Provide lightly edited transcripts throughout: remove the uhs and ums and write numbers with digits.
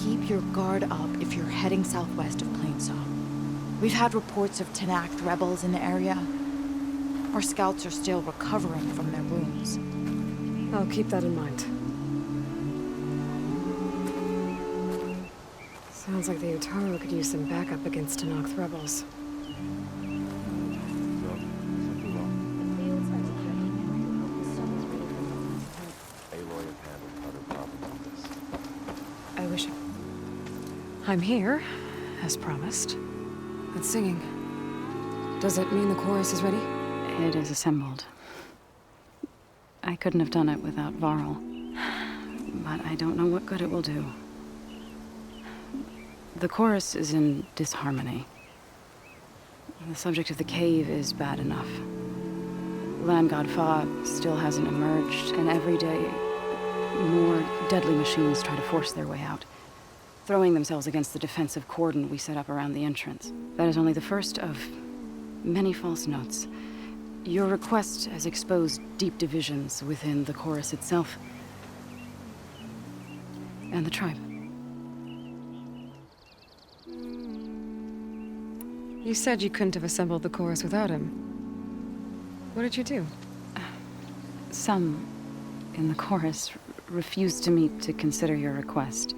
keep your guard up if you're heading southwest of Plainsaw. We've had reports of Tenakth rebels in the area. Our scouts are still recovering from their wounds. I'll keep that in mind. Sounds like the Utaru could use some backup against Tenakth rebels. I wish I'm here, as promised. But singing. Does it mean the chorus is ready? It is assembled. I couldn't have done it without Varl. But I don't know what good it will do. The chorus is in disharmony. The subject of the cave is bad enough. Land God Fa still hasn't emerged, and every day, more deadly machines try to force their way out, throwing themselves against the defensive cordon we set up around the entrance. That is only the first of many false notes. Your request has exposed deep divisions within the chorus itself and the tribe. You said you couldn't have assembled the chorus without him. What did you do? Some in the chorus refused to meet to consider your request.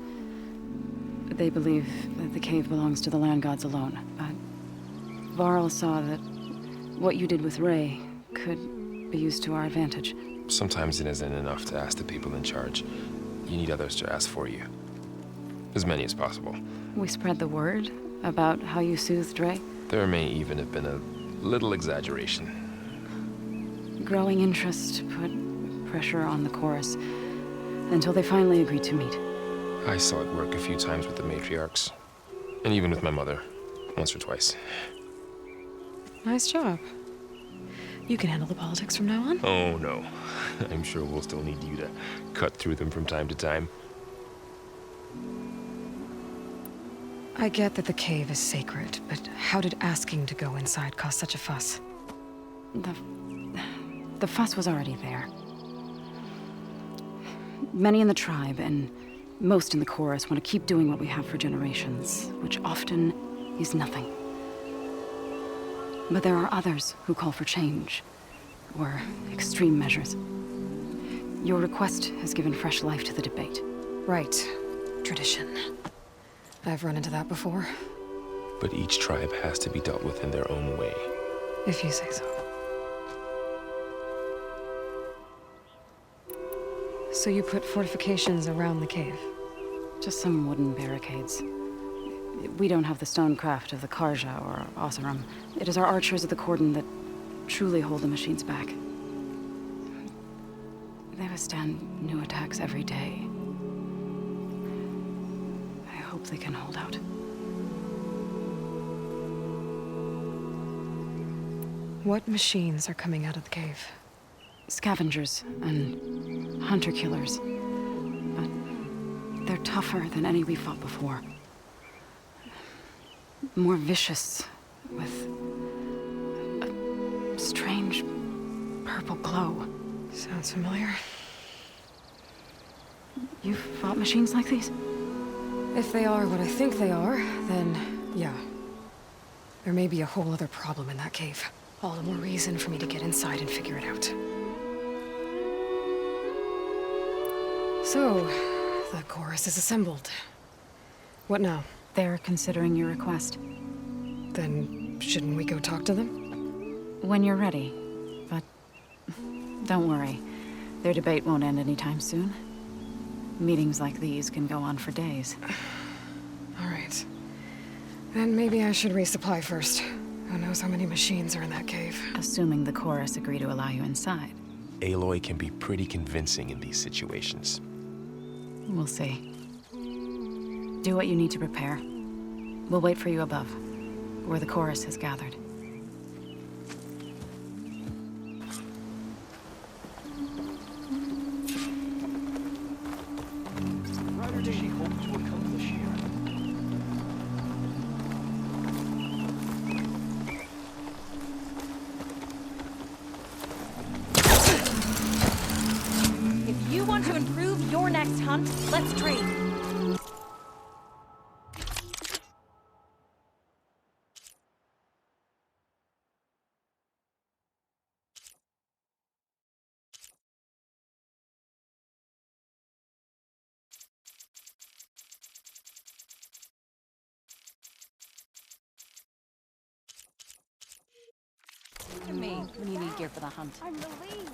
They believe that the cave belongs to the land gods alone, but Varl saw that what you did with Ray could be used to our advantage. Sometimes it isn't enough to ask the people in charge. You need others to ask for you. As many as possible. We spread the word about how you soothed Ray. There may even have been a little exaggeration. Growing interest put pressure on the chorus until they finally agreed to meet. I saw it work a few times with the matriarchs. And even with my mother. Once or twice. Nice job. You can handle the politics from now on? Oh, no. I'm sure we'll still need you to cut through them from time to time. I get that the cave is sacred, but how did asking to go inside cause such a fuss? The fuss was already there. Many in the tribe, and most in the chorus, want to keep doing what we have for generations, which often is nothing. But there are others who call for change, or extreme measures. Your request has given fresh life to the debate. Right. Tradition. I've run into that before. But each tribe has to be dealt with in their own way. If you say so. So you put fortifications around the cave? Just some wooden barricades. We don't have the stonecraft of the Karja or Oseram. It is our archers of the cordon that truly hold the machines back. They withstand new attacks every day. I hope they can hold out. What machines are coming out of the cave? Scavengers and hunter-killers. But they're tougher than any we fought before. More vicious, with a strange purple glow. Sounds familiar. You've fought machines like these? If they are what I think they are, then yeah. There may be a whole other problem in that cave. All the more reason for me to get inside and figure it out. So, the chorus is assembled. What now? They're considering your request. Then, shouldn't we go talk to them? When you're ready. But don't worry. Their debate won't end anytime soon. Meetings like these can go on for days. All right. Then maybe I should resupply first. Who knows how many machines are in that cave? Assuming the chorus agree to allow you inside. Aloy can be pretty convincing in these situations. We'll see. Do what you need to prepare. We'll wait for you above, where the chorus has gathered. What does she hope to accomplish here? If you want to improve your next hunt, let's trade. me when you need gear for the hunt. I'm relieved.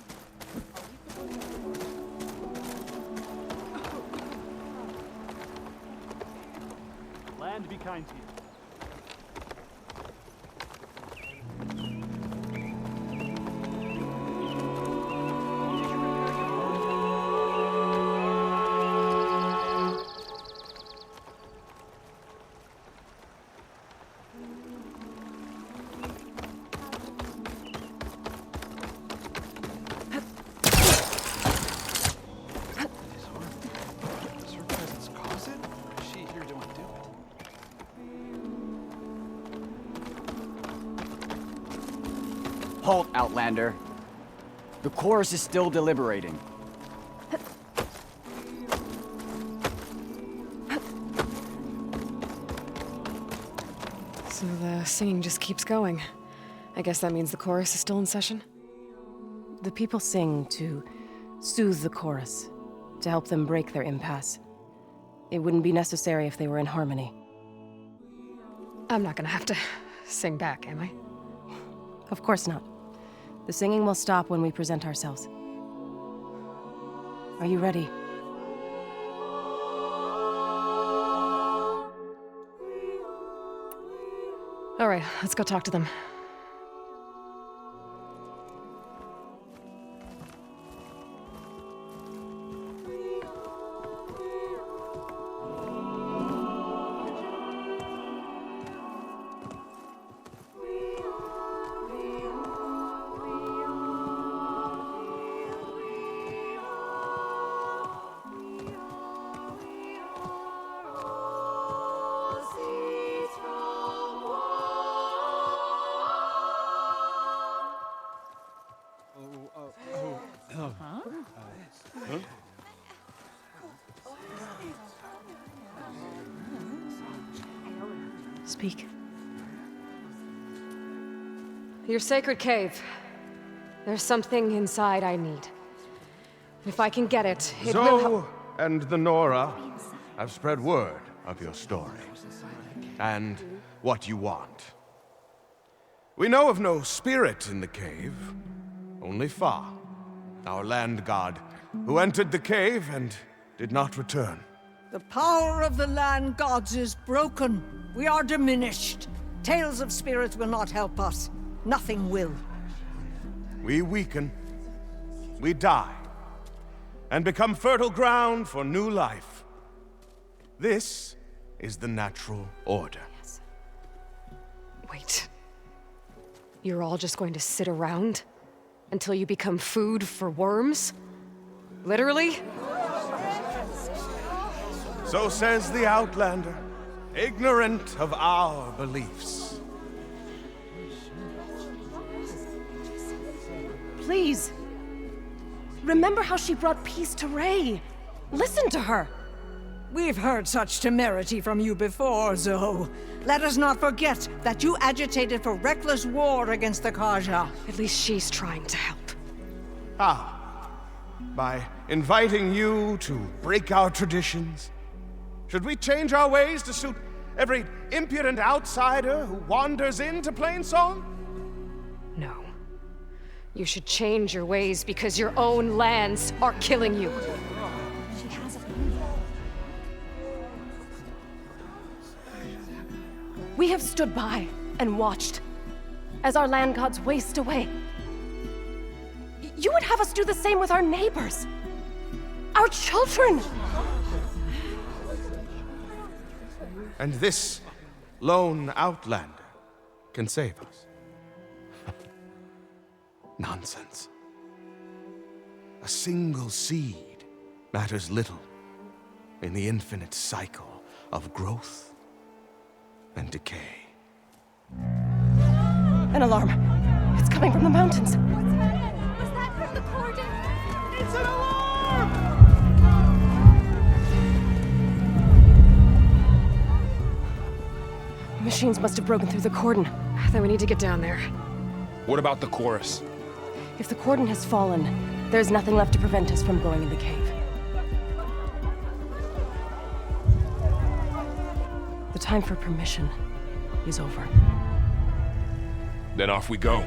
Land be kind to you. Does her presence cause it, or is she here to undo it? Halt, Outlander. The chorus is still deliberating. So the singing just keeps going. I guess that means the chorus is still in session? The people sing to soothe the chorus, to help them break their impasse. It wouldn't be necessary if they were in harmony. I'm not gonna have to sing back, am I? Of course not. The singing will stop when we present ourselves. Are you ready? All right, let's go talk to them. Speak. Your sacred cave. There's something inside I need. If I can get it, it will help. Zoe and the Nora have spread word of your story and what you want. We know of no spirit in the cave, only Fa, our land god, who entered the cave and did not return. The power of the land gods is broken. We are diminished. Tales of spirits will not help us. Nothing will. We weaken, we die, and become fertile ground for new life. This is the natural order. Wait. You're all just going to sit around until you become food for worms? Literally? So says the Outlander, ignorant of our beliefs. Please. Remember how she brought peace to Ray. Listen to her. We've heard such temerity from you before, Zoe. Let us not forget that you agitated for reckless war against the Kaja. At least she's trying to help. By inviting you to break our traditions? Should we change our ways to suit every impudent outsider who wanders into Plainsong? No. You should change your ways because your own lands are killing you. She has a We have stood by and watched as our land gods waste away. You would have us do the same with our neighbors, our children. And this lone Outlander can save us. Nonsense. A single seed matters little in the infinite cycle of growth and decay. An alarm. It's coming from the mountains. Was that from the cordon? It's an alarm! Machines must have broken through the cordon. Then we need to get down there. What about the chorus? If the cordon has fallen, there's nothing left to prevent us from going in the cave. The time for permission is over. Then off we go.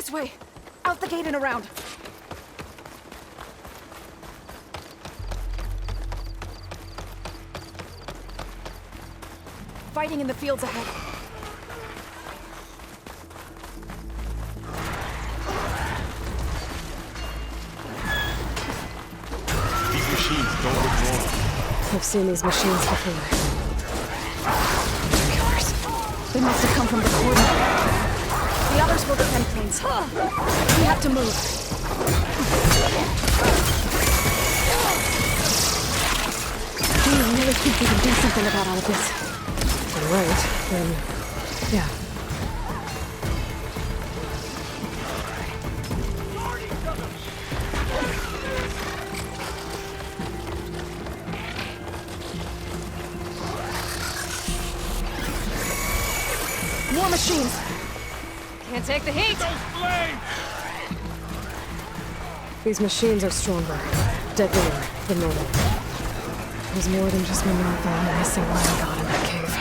This way. Out the gate and around. Fighting in the fields ahead. These machines don't look normal. I've seen these machines before. They're killers. They must have come from the cordon. The others will defend planes. We have to move. Do you really think we can do something about all of this? If you're right, then... yeah. More machines! Can't take the heat! These machines are stronger, deadlier than normal. There's more than just Minerva and the missing land god in that cave.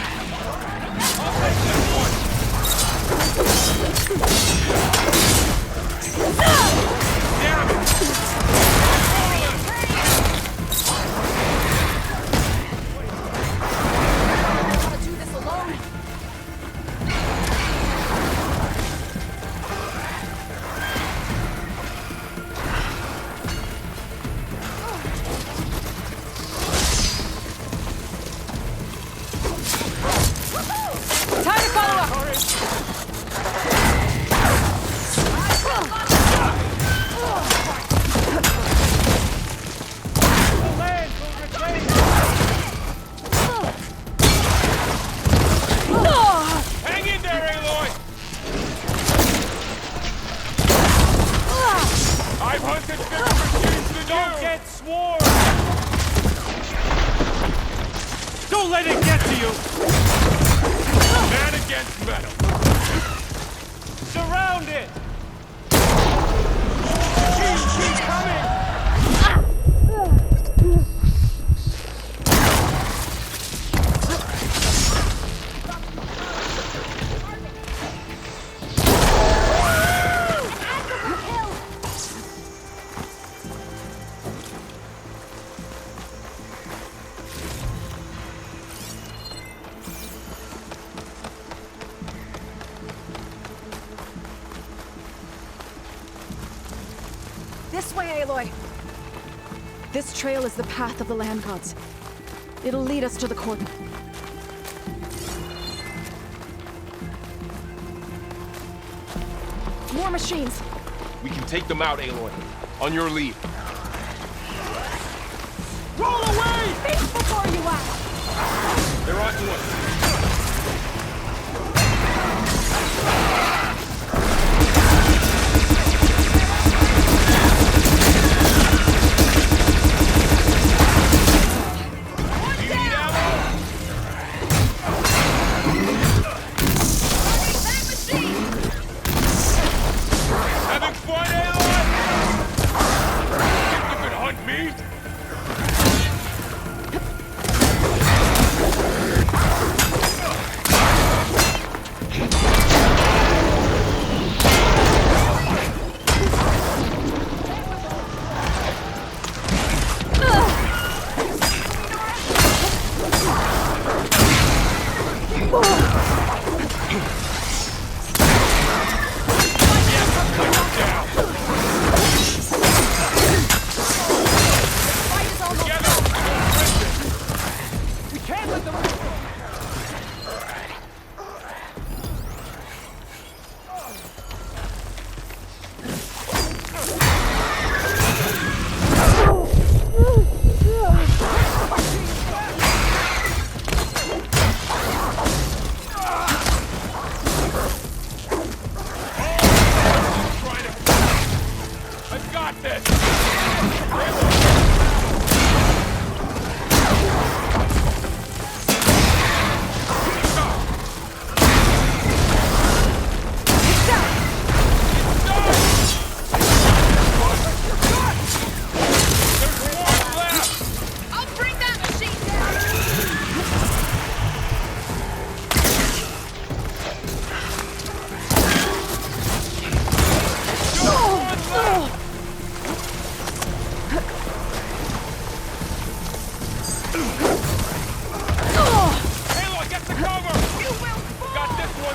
Gotta do this alone. Time to follow up! Hang in there, Aloy! I've hunted bigger machines than Don't get swarmed! Don't let it get to you! Man against metal. Surround it! Keep coming! This way, Aloy! This trail is the path of the land gods. It'll lead us to the cordon. More machines! We can take them out, Aloy. On your lead. Roll away! Think before you act! They're onto us. Having fun, Aloy? Think you could hunt me?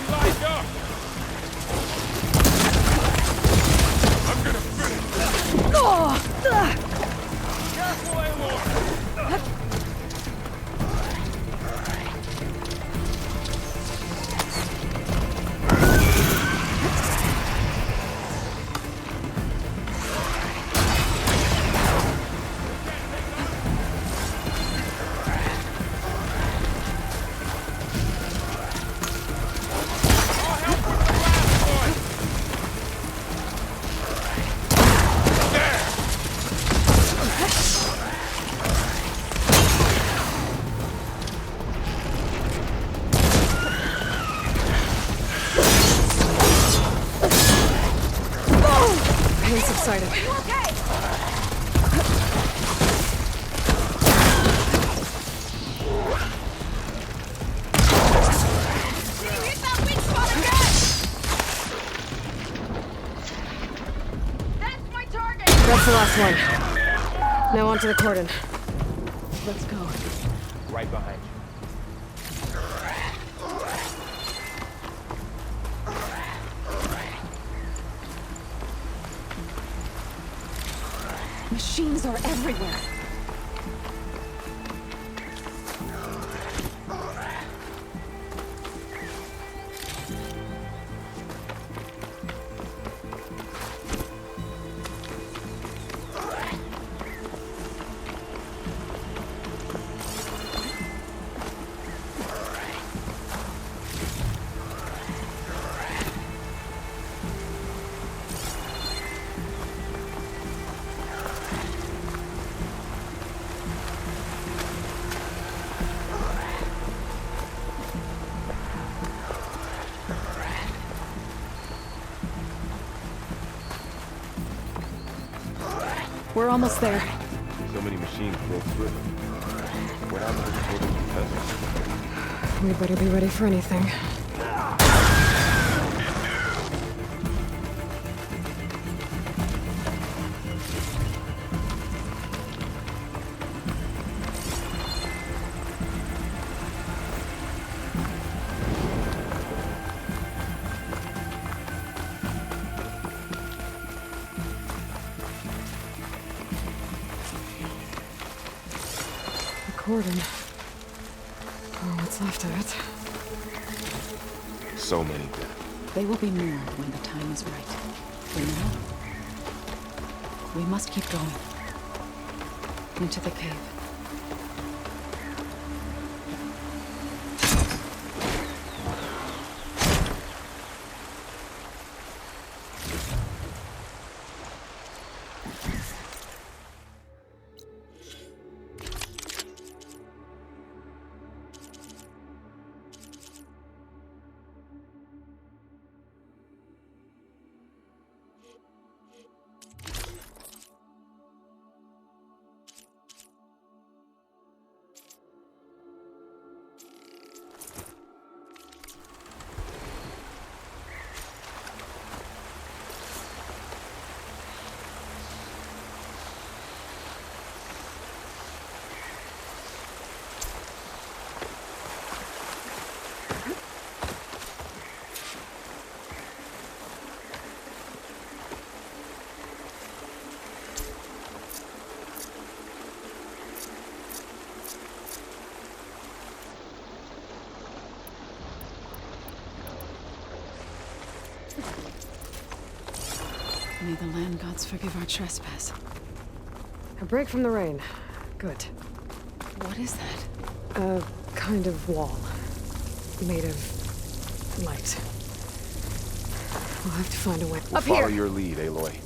Everyone lined up! I'm gonna finish! Careful, Aloy! He's excited. That's the last one. Now onto the cordon. Let's go. Right behind you. Machines are everywhere. We're almost there. So many machines broke through. What happened to the building defenders? We better be ready for anything. Cordon. Oh, what's left of it? So many dead. They will be more when the time is right. For now, we must keep going. Into the cave. May the land gods forgive our trespass. A break from the rain. Good. What is that? A kind of wall. Made of light. We'll have to find a way. We'll Up follow here! your lead, Aloy.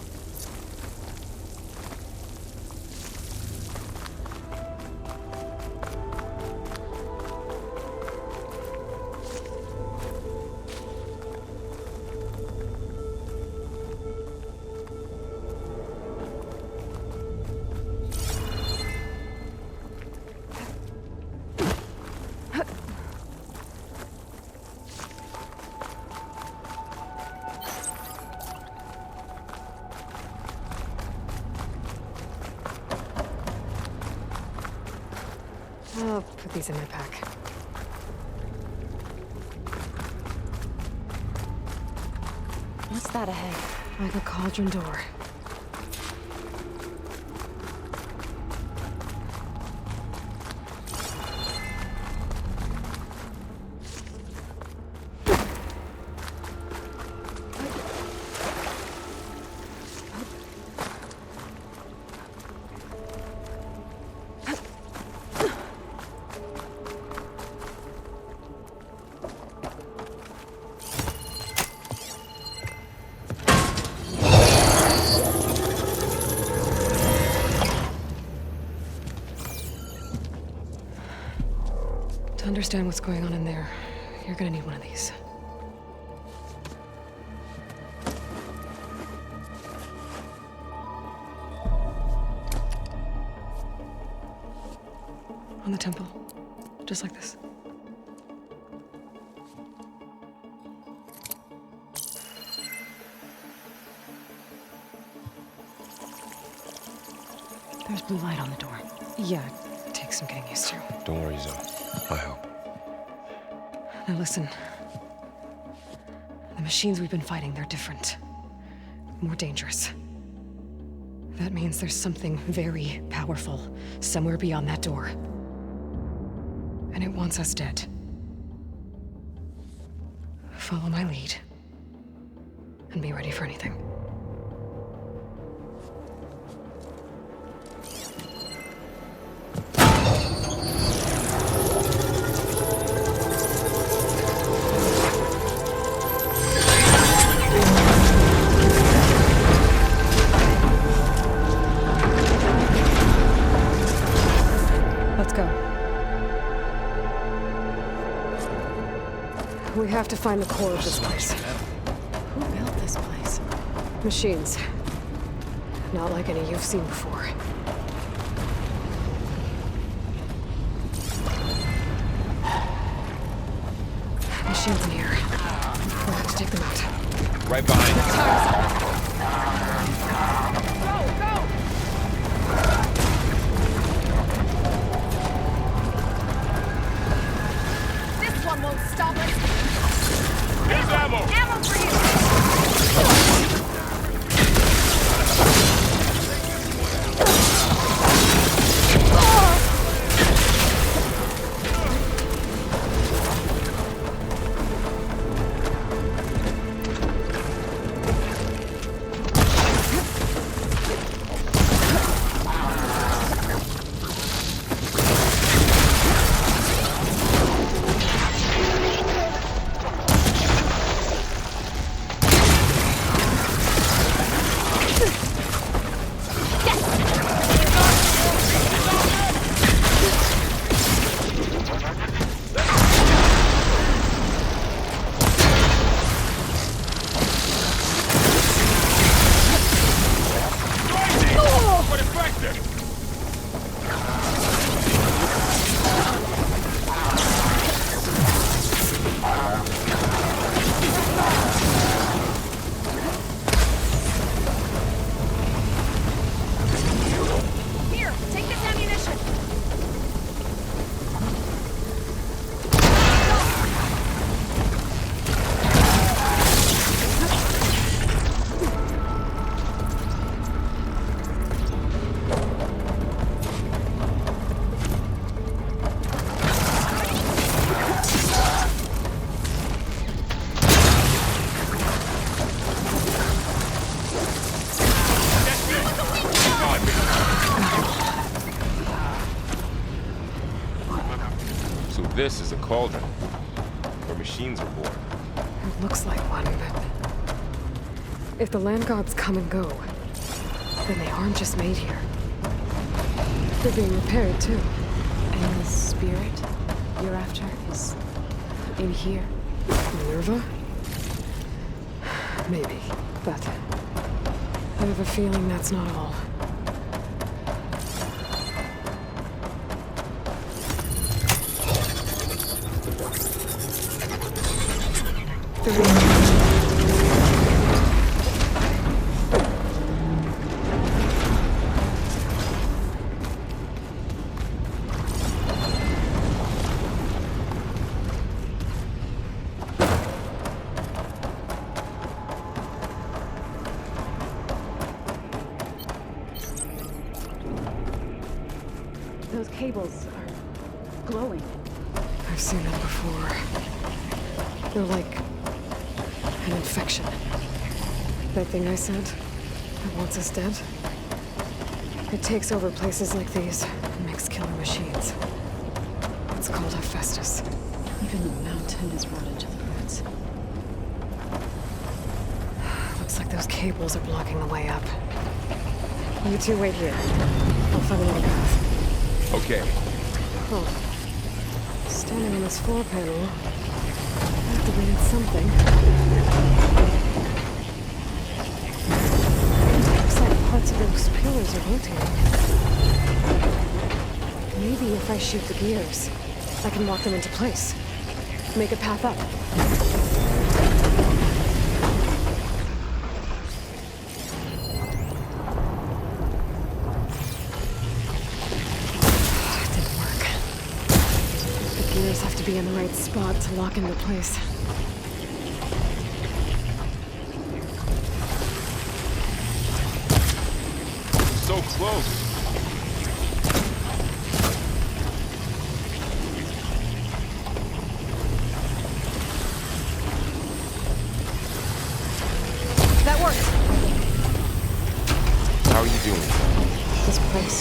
I'll put these in my pack. What's that ahead? Like a cauldron door. To understand what's going on in there, you're gonna need one of these. On the temple. Just like this. There's blue light on the door. Yeah, it takes some getting used to. Don't worry, Zoe. I help. Now listen. The machines we've been fighting, they're different. More dangerous. That means there's something very powerful somewhere beyond that door. And it wants us dead. Follow my lead. And be ready for anything. Let's go. We have to find the core of this place. Who built this place? Machines. Not like any you've seen before. Machines in here. We'll have to take them out. Right behind you. This one won't stop us. Here's ammo! Ammo for you! But effective! Here, take this ammunition. So this is a cauldron, where machines are born. It looks like one, but... if the land gods come and go, then they aren't just made here. They're being repaired, too. And the spirit you're after is in here. Minerva? Maybe, but... I have a feeling that's not all. cables are glowing. I've seen them before. They're like an infection. That thing I said that wants us dead? It takes over places like these and makes killer machines. It's called Hephaestus. Even the mountain is rotted to the roots. Looks like those cables are blocking the way up. You two wait here. I'll find another path. Okay. Oh. Standing on this floor panel. Activated something. Looks like parts of those pillars are rotating. Maybe if I shoot the gears, I can lock them into place. Make a path up. It didn't work. The gears have to be in the right spot to lock into place. So close. That worked! How are you doing? This place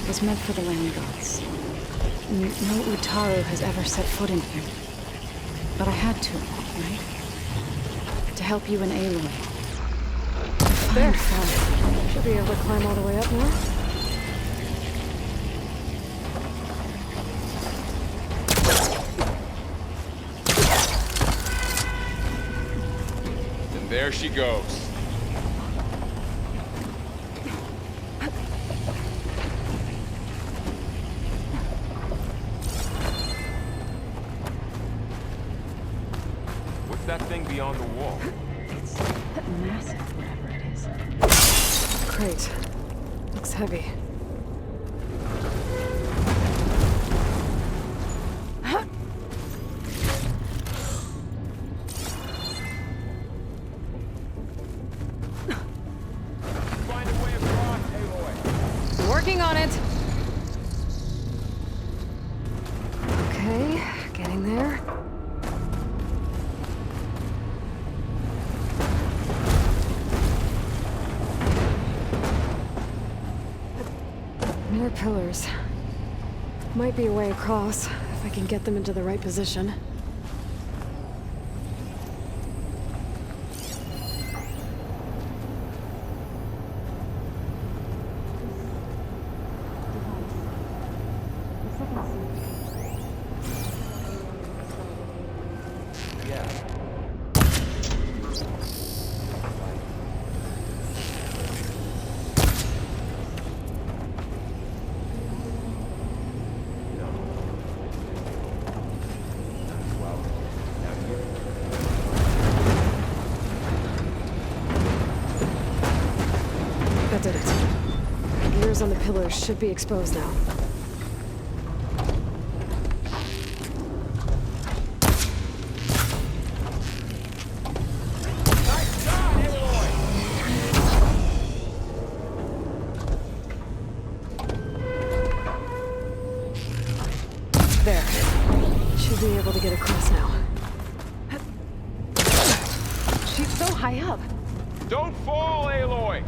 was meant for the land gods. No Utaru has ever set foot in here. But I had to, right? To help you and Aloy. There. Fun. Should be able to climb all the way up now. And there she goes. What's that thing beyond the wall? It's massive, whatever it is. Crate. Looks heavy. Find a way across, Aloy. Working on it! Okay, getting there. More pillars. Might be a way across, if I can get them into the right position. That did it. Gears on the pillars should be exposed now. Nice shot, Aloy! There. Should be able to get across now. She's so high up. Don't fall, Aloy!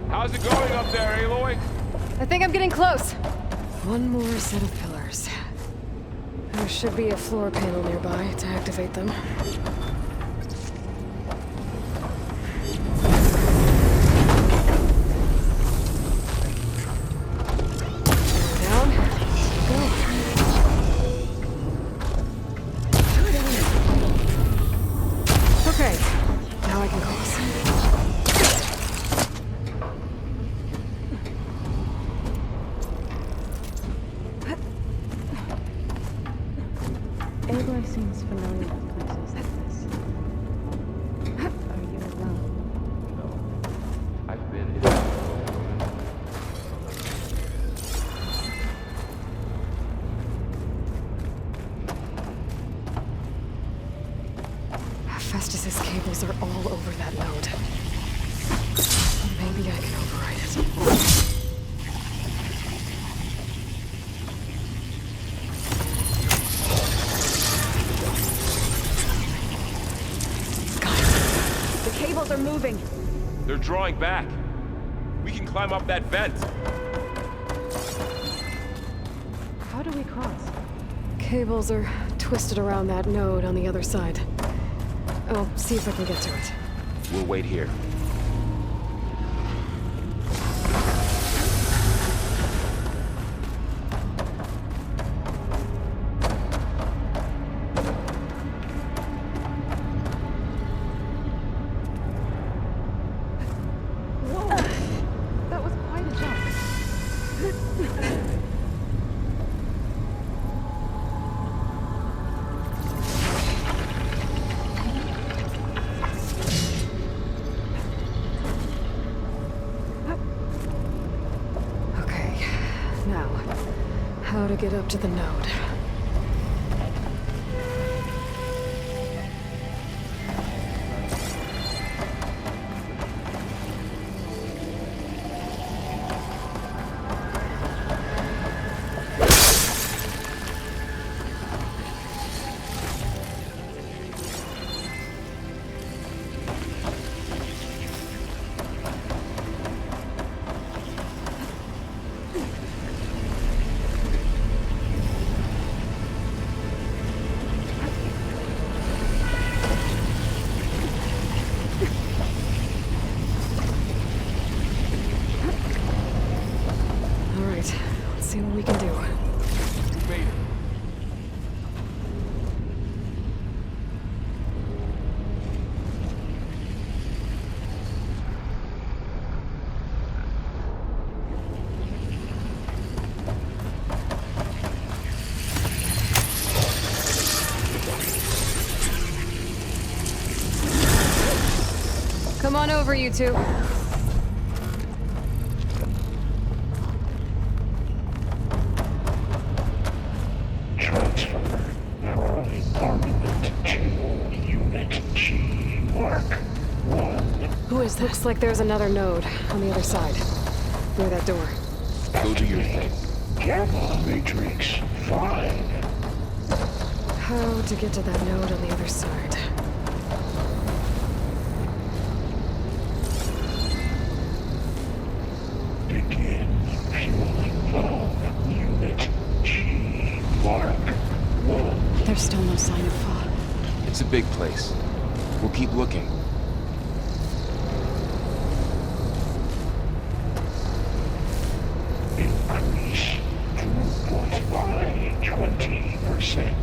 How's it going up there, Aloy? I think I'm getting close. One more set of pillars. There should be a floor panel nearby to activate them. Down. Go. Okay. Now I can cross. Aloy seems familiar with places like this. Are you alone? No. I've been in... drawing back. We can climb up that vent. How do we cross? Cables are twisted around that node on the other side. I'll see if I can get to it. We'll wait here. That was quite a jump. Okay, now, how to get up to the node? All right, let's see what we can do. Made it. Come on over, you two. Transfer from armament to Unit G. Mark 1. Who is this? Looks like there's another node on the other side. Near that door. Go do your thing. Gamma Matrix 5. How to get to that node on the other side? Begin fueling valve. Unit G. Mark 1. There's still no sign of Fa. It's a big place. We'll keep looking. Increase throughput by 20%.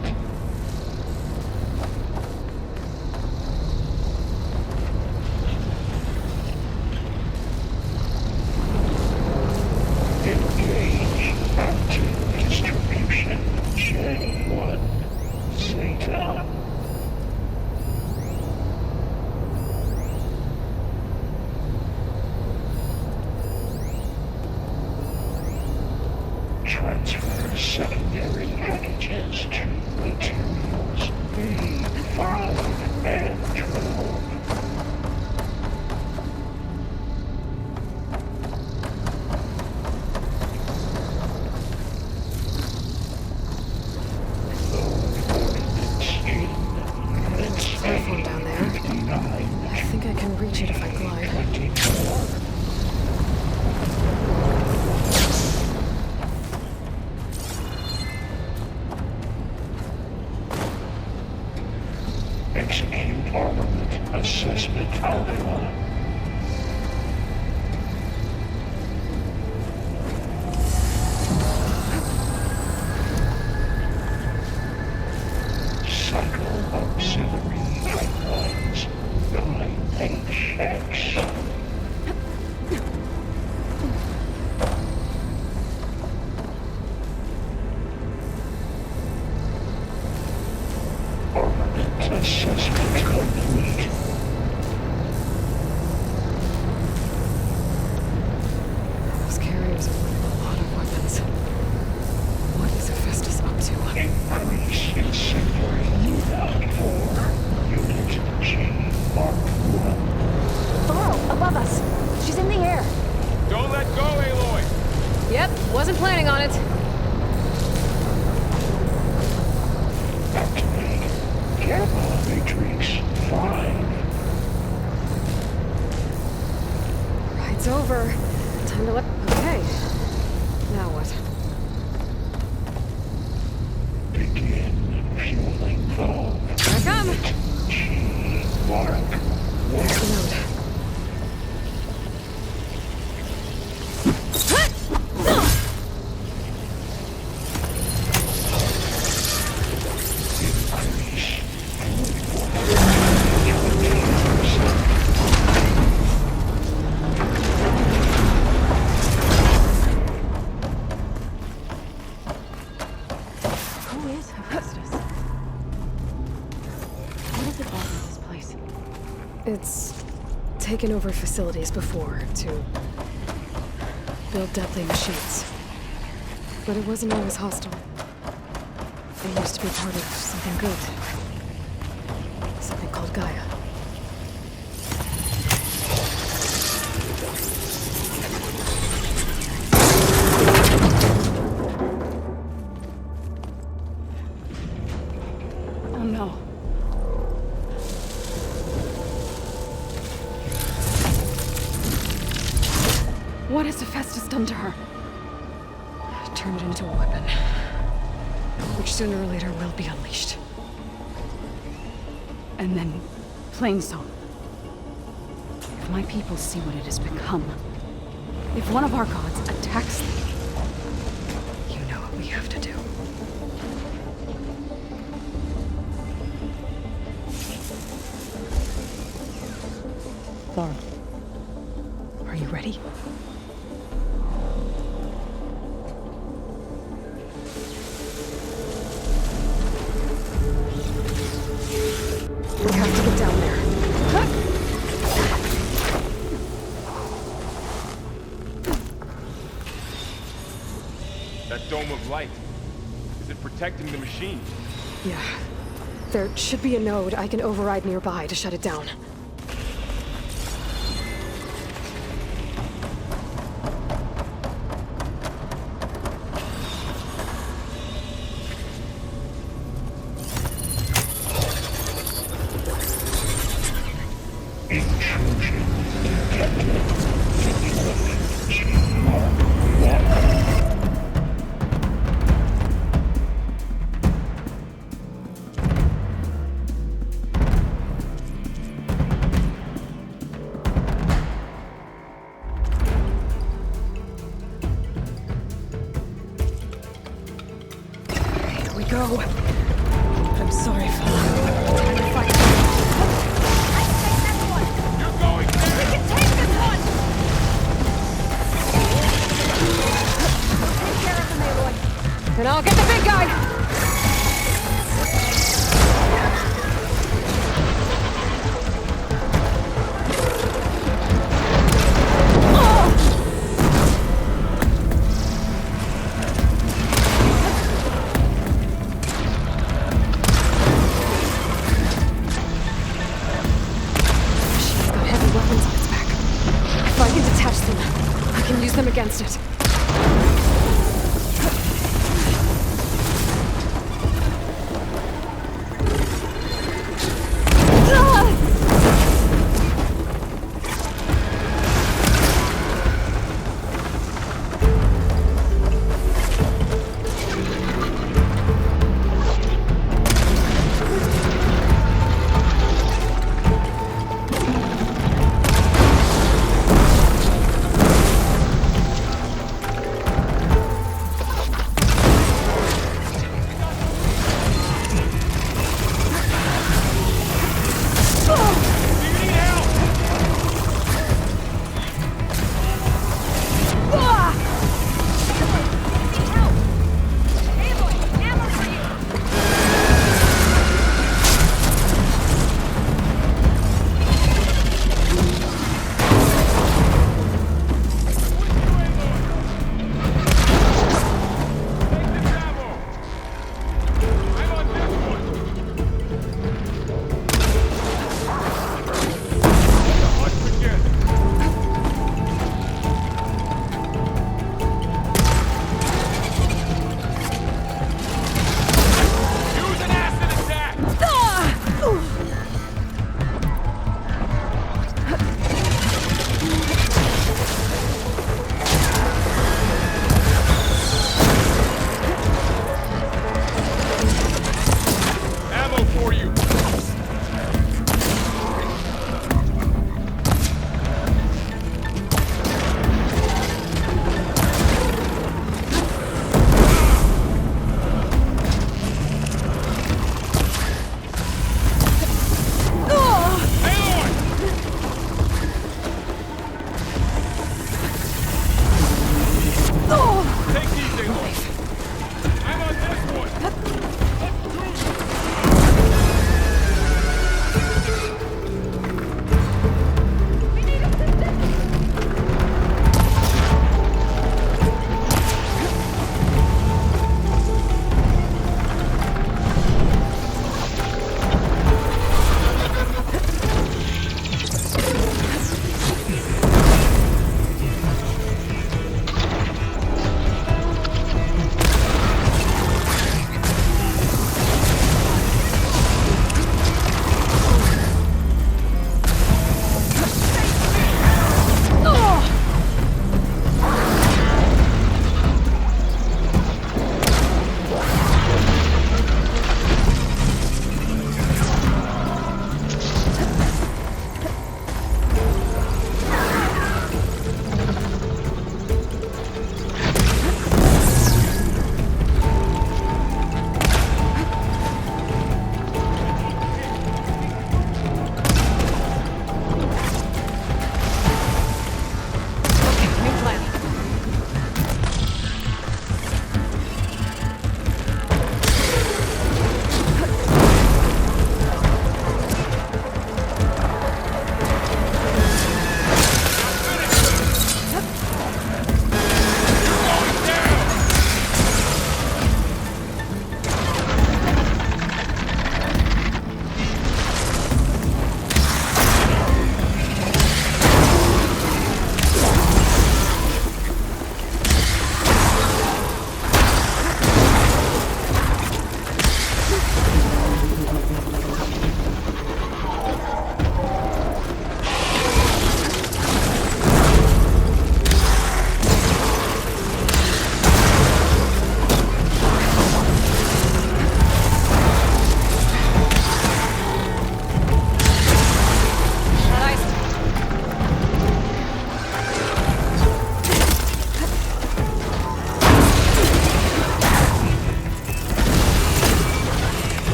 Engage active distribution. J1. Zeta. Transfer secondary packages to materials A5 and 12. Platform down there. I think I can reach it if I glide. 24. Execute armament assessment alpha. Cycle auxiliary pipelines 9HX. Armament assessment complete. Those carriers are loading a lot of weapons. What is Hephaestus up to? Increase incendiary loadout for Unit G Mark 1. Laurel, above us. She's in the air. Don't let go, Aloy! Yep, wasn't planning on it. Activate Gamma Matrix 5. It's over. Time to let... Okay. Now what? Begin fueling valve. Here I come! Mark. There's the node. Who is Hephaestus? What does it want with this place? It's taken over facilities before to build deadly machines. But it wasn't always hostile. They used to be part of something good. Something called Gaia. Oh no. What has Hephaestus done to her? Turned it into a weapon. Which sooner or later will be unleashed. And then Plainsong. If my people see what it has become, if one of our gods attacks them, You know what we have to do. Laura, are you ready? We have to get down there. That dome of light. Is it protecting the machine? Yeah. There should be a node I can override nearby to shut it down. Intrusion detected. Mark 1. Here we go. I'm sorry, Father. Time to fight. You're going down! We can take this one! Take care of him, Aloy. And I'll get the big guy! She's got heavy weapons on its back. If I can detach them, I can use them against it.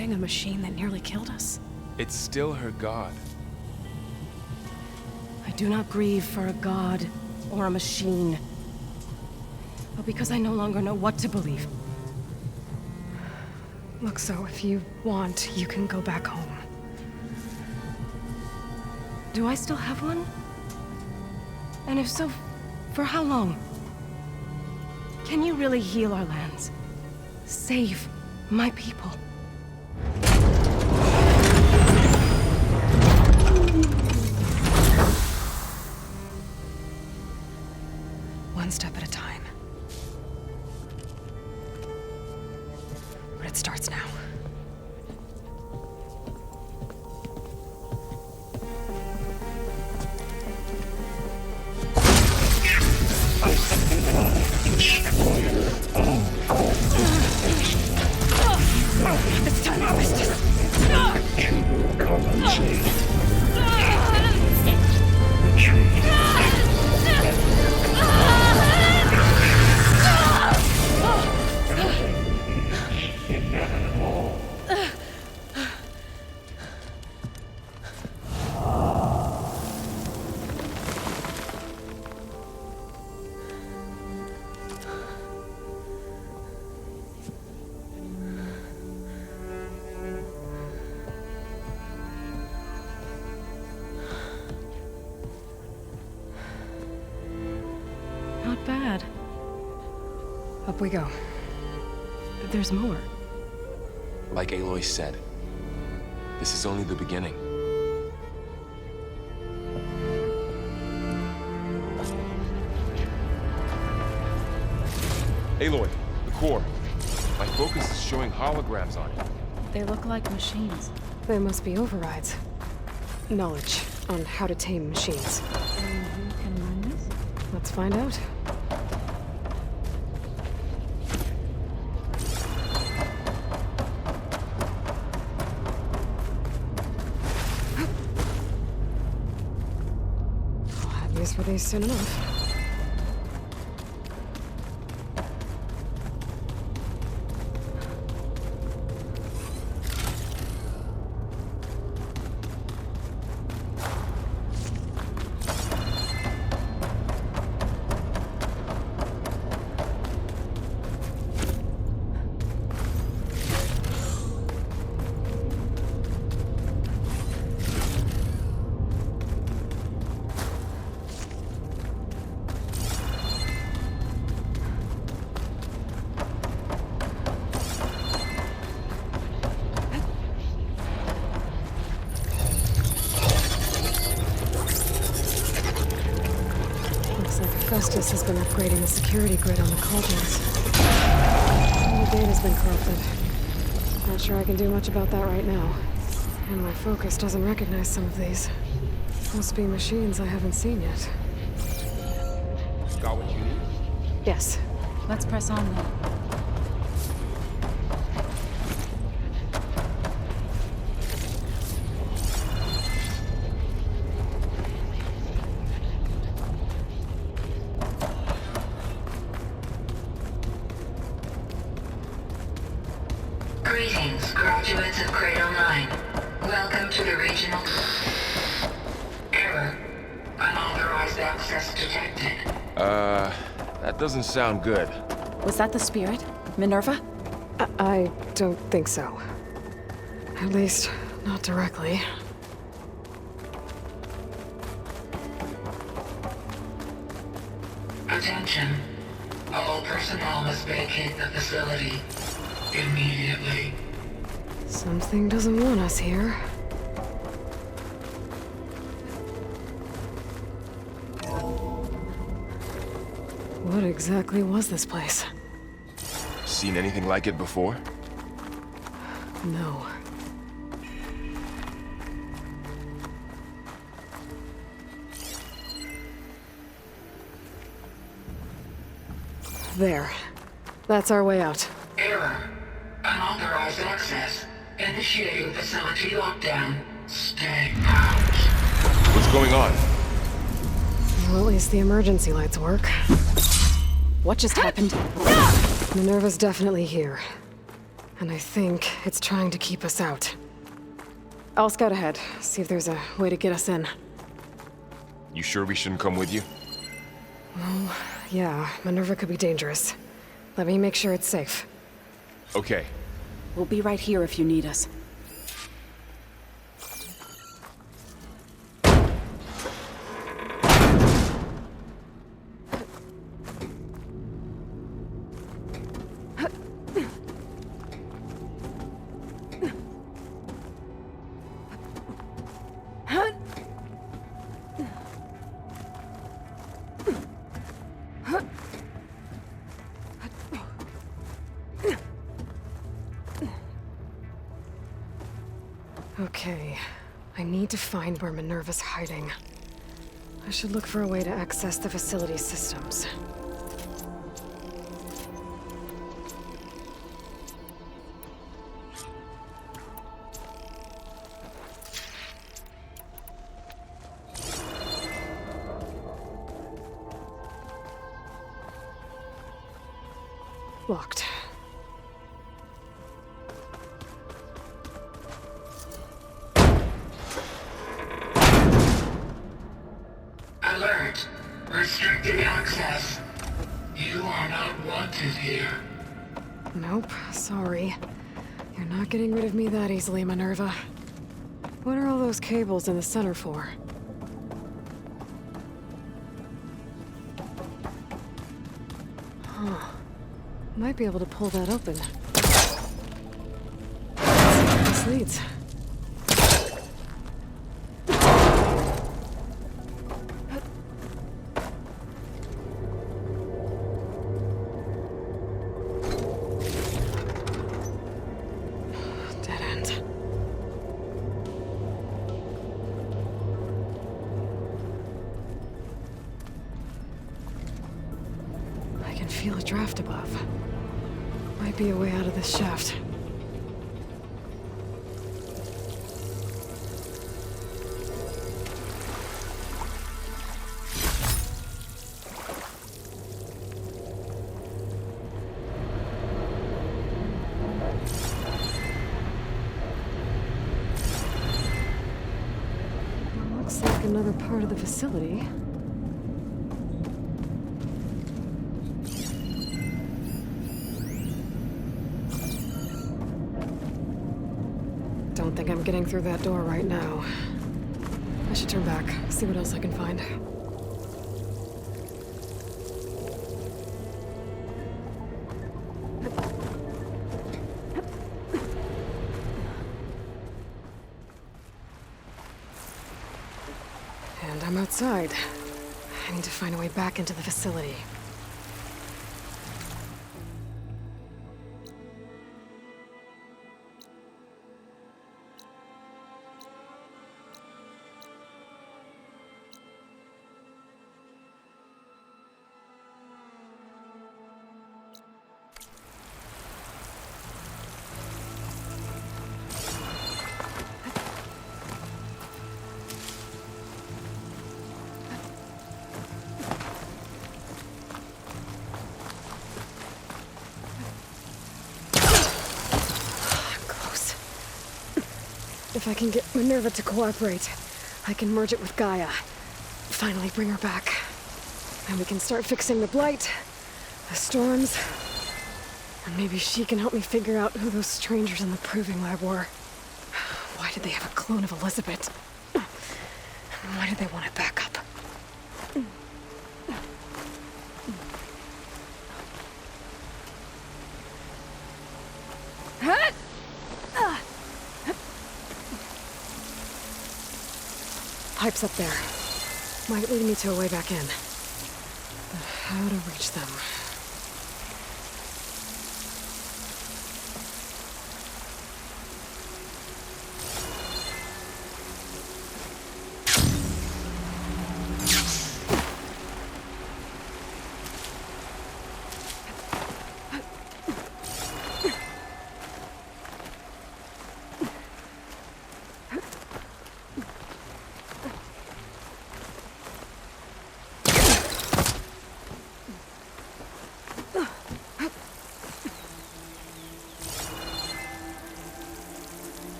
serving a machine that nearly killed us? It's still her god. I do not grieve for a god or a machine, but because I no longer know what to believe. Look, so if you want, you can go back home. Do I still have one? And if so, for how long? Can you really heal our lands? Save my people? One step at a time. But it starts now. It's time to finish this. Compensate. Not bad. Up we go. There's more. Like Aloy said, this is only the beginning. Aloy, the core. My focus is showing holograms on it. They look like machines. They must be overrides. Knowledge on how to tame machines. And you can learn this? Let's find out. I'll have use for these soon enough. Justice has been upgrading the security grid on the cauldrons. All the data's been corrupted. Not sure I can do much about that right now. And my focus doesn't recognize some of these. Must be machines I haven't seen yet. Got what you need? Yes. Let's press on then. Greetings, graduates of Cradle 9. Welcome to the regional... Error. Unauthorized access detected. That doesn't sound good. Was that the spirit? Minerva? I don't think so. At least, not directly. Attention. All personnel must vacate the facility. Immediately. Something doesn't want us here. What exactly was this place? Seen anything like it before? No. There. That's our way out. Error. Unauthorized access. Initiating facility lockdown. Stay out. What's going on? Well, at least the emergency lights work. What just happened? Minerva's definitely here. And I think it's trying to keep us out. I'll scout ahead, see if there's a way to get us in. You sure we shouldn't come with you? Well, yeah, Minerva could be dangerous. Let me make sure it's safe. Okay. We'll be right here if you need us. Okay, I need to find where Minerva's hiding. I should look for a way to access the facility systems. Locked. Alert. Restricted access. You are not wanted here. Nope, sorry. You're not getting rid of me that easily, Minerva. What are all those cables in the center for? Huh. Might be able to pull that open. Let's see where this leads. Dead end. I can feel a draft above. Might be a way out of this shaft. Well, looks like another part of the facility. Don't think I'm getting through that door right now. I should turn back, see what else I can find. And I'm outside. I need to find a way back into the facility. If I can get Minerva to cooperate, I can merge it with Gaia. Finally bring her back. And we can start fixing the blight, the storms, and maybe she can help me figure out who those strangers in the proving lab were. Why did they have a clone of Elizabeth? And why did they want it back up? Pipe's up there. Might lead me to a way back in. But how to reach them?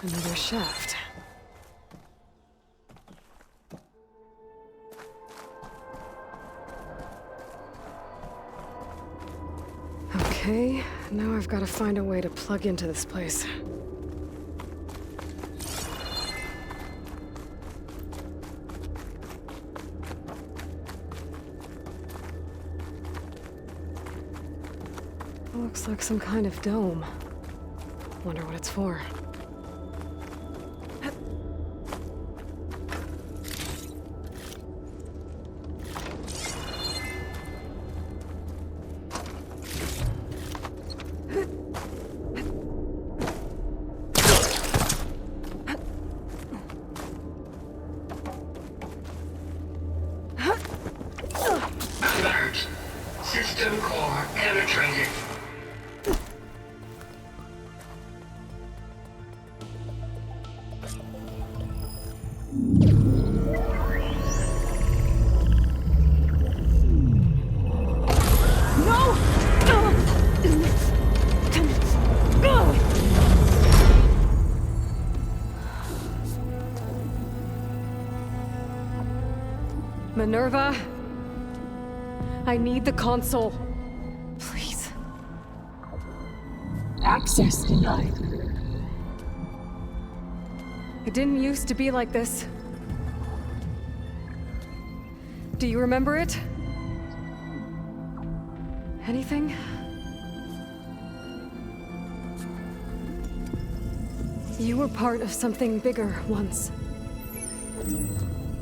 Another shaft. Okay, now I've got to find a way to plug into this place. Looks like some kind of dome. Wonder what it's for. Alert. System core penetrated. Minerva, I need the console. Please. Access denied. It didn't used to be like this. Do you remember it? Anything? You were part of something bigger once.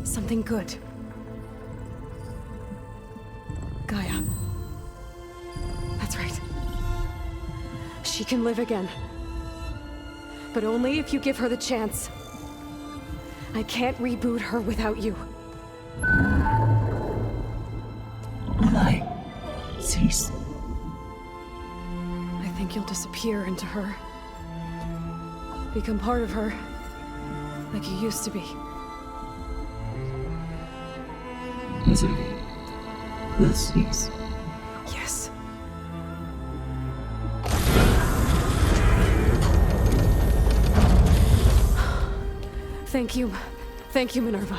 Something good. Gaia. That's right. She can live again. But only if you give her the chance. I can't reboot her without you. Light, cease. I think you'll disappear into her. Become part of her. Like you used to be. Misery will cease. Yes. Thank you. Thank you, Minerva.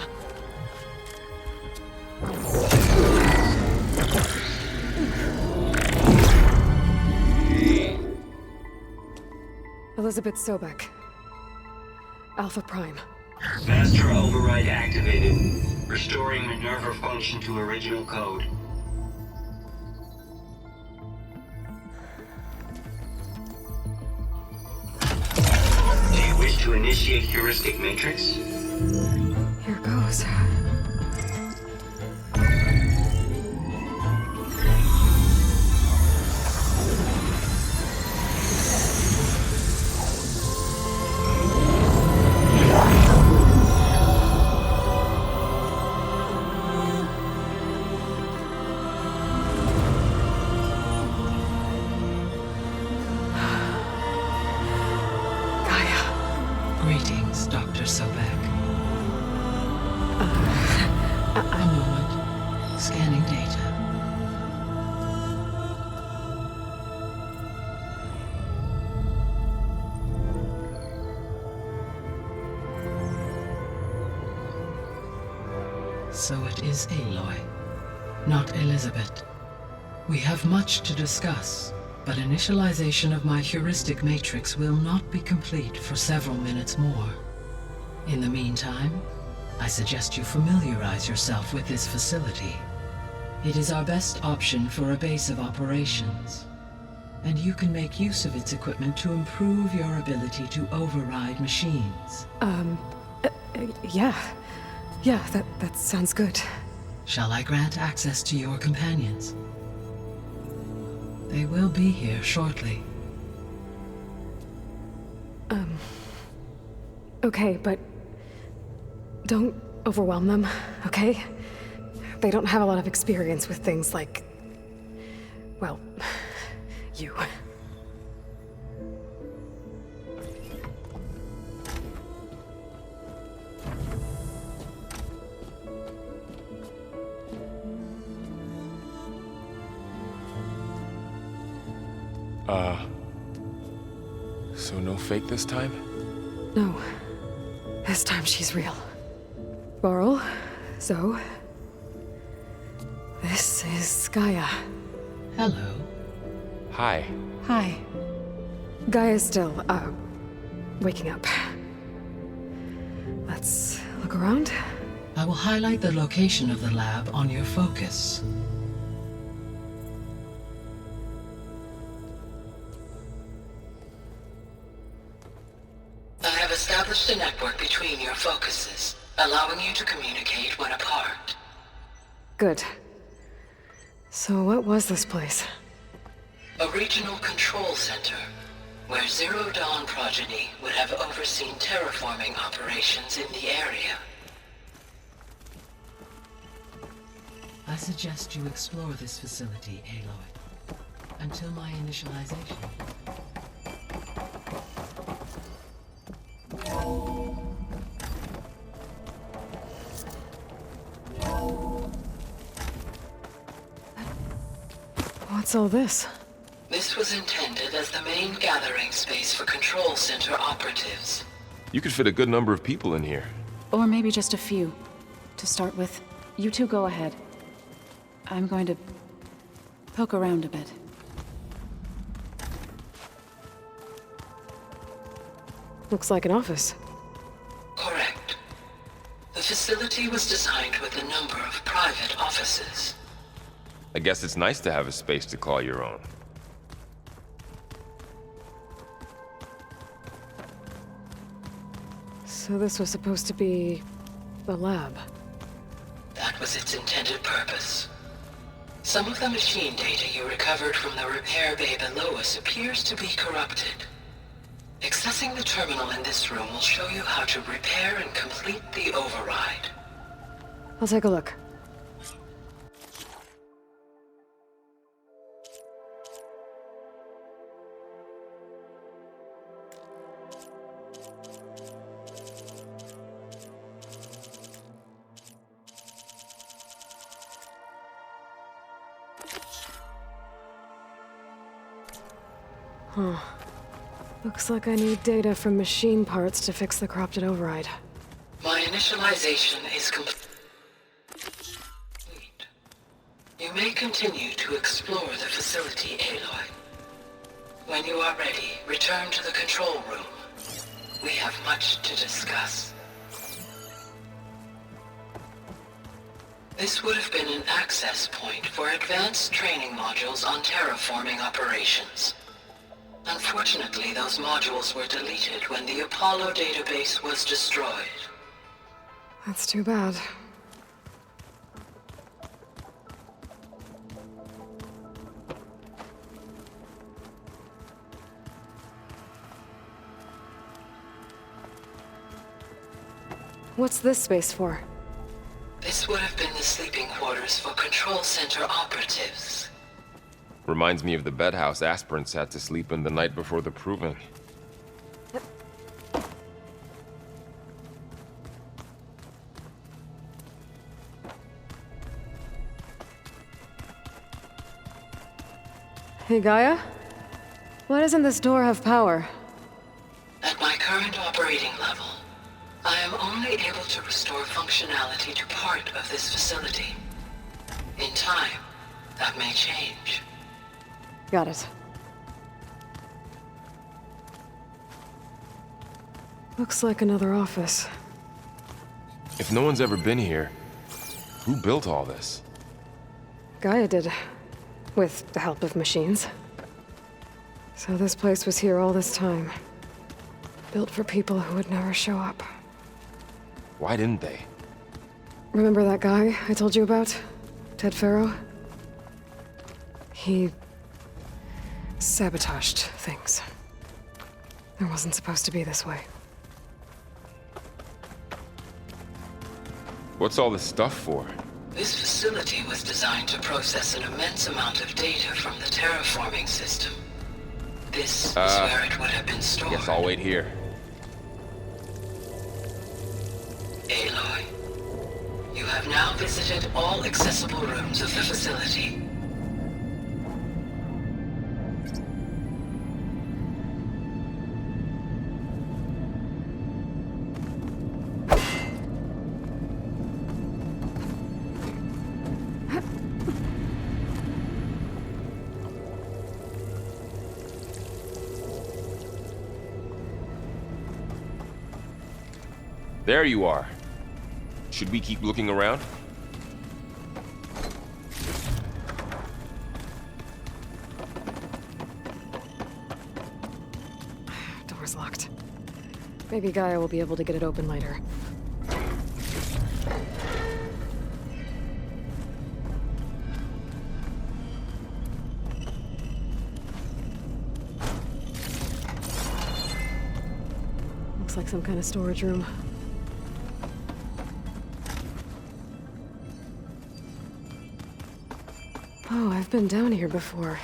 Elizabeth Sobek. Alpha Prime. Master override activated. Restoring Minerva function to original code. Do you wish to initiate heuristic matrix? Here goes. Greetings, Dr. Sobek. A moment. Scanning data. So it is Aloy, not Elizabeth. We have much to discuss, but initialization of my heuristic matrix will not be complete for several minutes more. In the meantime, I suggest you familiarize yourself with this facility. It is our best option for a base of operations, and you can make use of its equipment to improve your ability to override machines. Yeah. Yeah, that sounds good. Shall I grant access to your companions? They will be here shortly. Okay, but don't overwhelm them, okay? They don't have a lot of experience with things like, well, you. So no fake this time? No. This time she's real. Varl, Zoe. This is Gaia. Hello. Hi. Hi. Gaia's still, waking up. Let's look around. I will highlight the location of the lab on your focus. I have established a network between your focuses, allowing you to communicate when apart. Good. So what was this place? A regional control center, where Zero Dawn progeny would have overseen terraforming operations in the area. I suggest you explore this facility, Aloy, until my initialization. What's all this? This was intended as the main gathering space for control center operatives. You could fit a good number of people in here. Or maybe just a few. To start with, you two go ahead. I'm going to poke around a bit. Looks like an office. Correct. The facility was designed with a number of private offices. I guess it's nice to have a space to call your own. So this was supposed to be a lab. That was its intended purpose. Some of the machine data you recovered from the repair bay below us appears to be corrupted. Accessing the terminal in this room will show you how to repair and complete the override. I'll take a look. Huh. Looks like I need data from machine parts to fix the corrupted override. My initialization is complete. You may continue to explore the facility, Aloy. When you are ready, return to the control room. We have much to discuss. This would have been an access point for advanced training modules on terraforming operations. Unfortunately, those modules were deleted when the Apollo database was destroyed. That's too bad. What's this space for? This would have been the sleeping quarters for control center operatives. Reminds me of the bedhouse aspirants had to sleep in the night before the proving. Hey, Gaia? Why doesn't this door have power? At my current operating level, I am only able to restore functionality to part of this facility. In time, that may change. Got it. Looks like another office. If no one's ever been here, who built all this? Gaia did. With the help of machines. So this place was here all this time. Built for people who would never show up. Why didn't they? Remember that guy I told you about? Ted Farrow? He sabotaged things. It wasn't supposed to be this way. What's all this stuff for? This facility was designed to process an immense amount of data from the terraforming system. This is where it would have been stored. Guess I'll wait here. Aloy, you have now visited all accessible rooms of the facility. There you are. Should we keep looking around? Door's locked. Maybe Gaia will be able to get it open later. Looks like some kind of storage room. Oh, I've been down here before.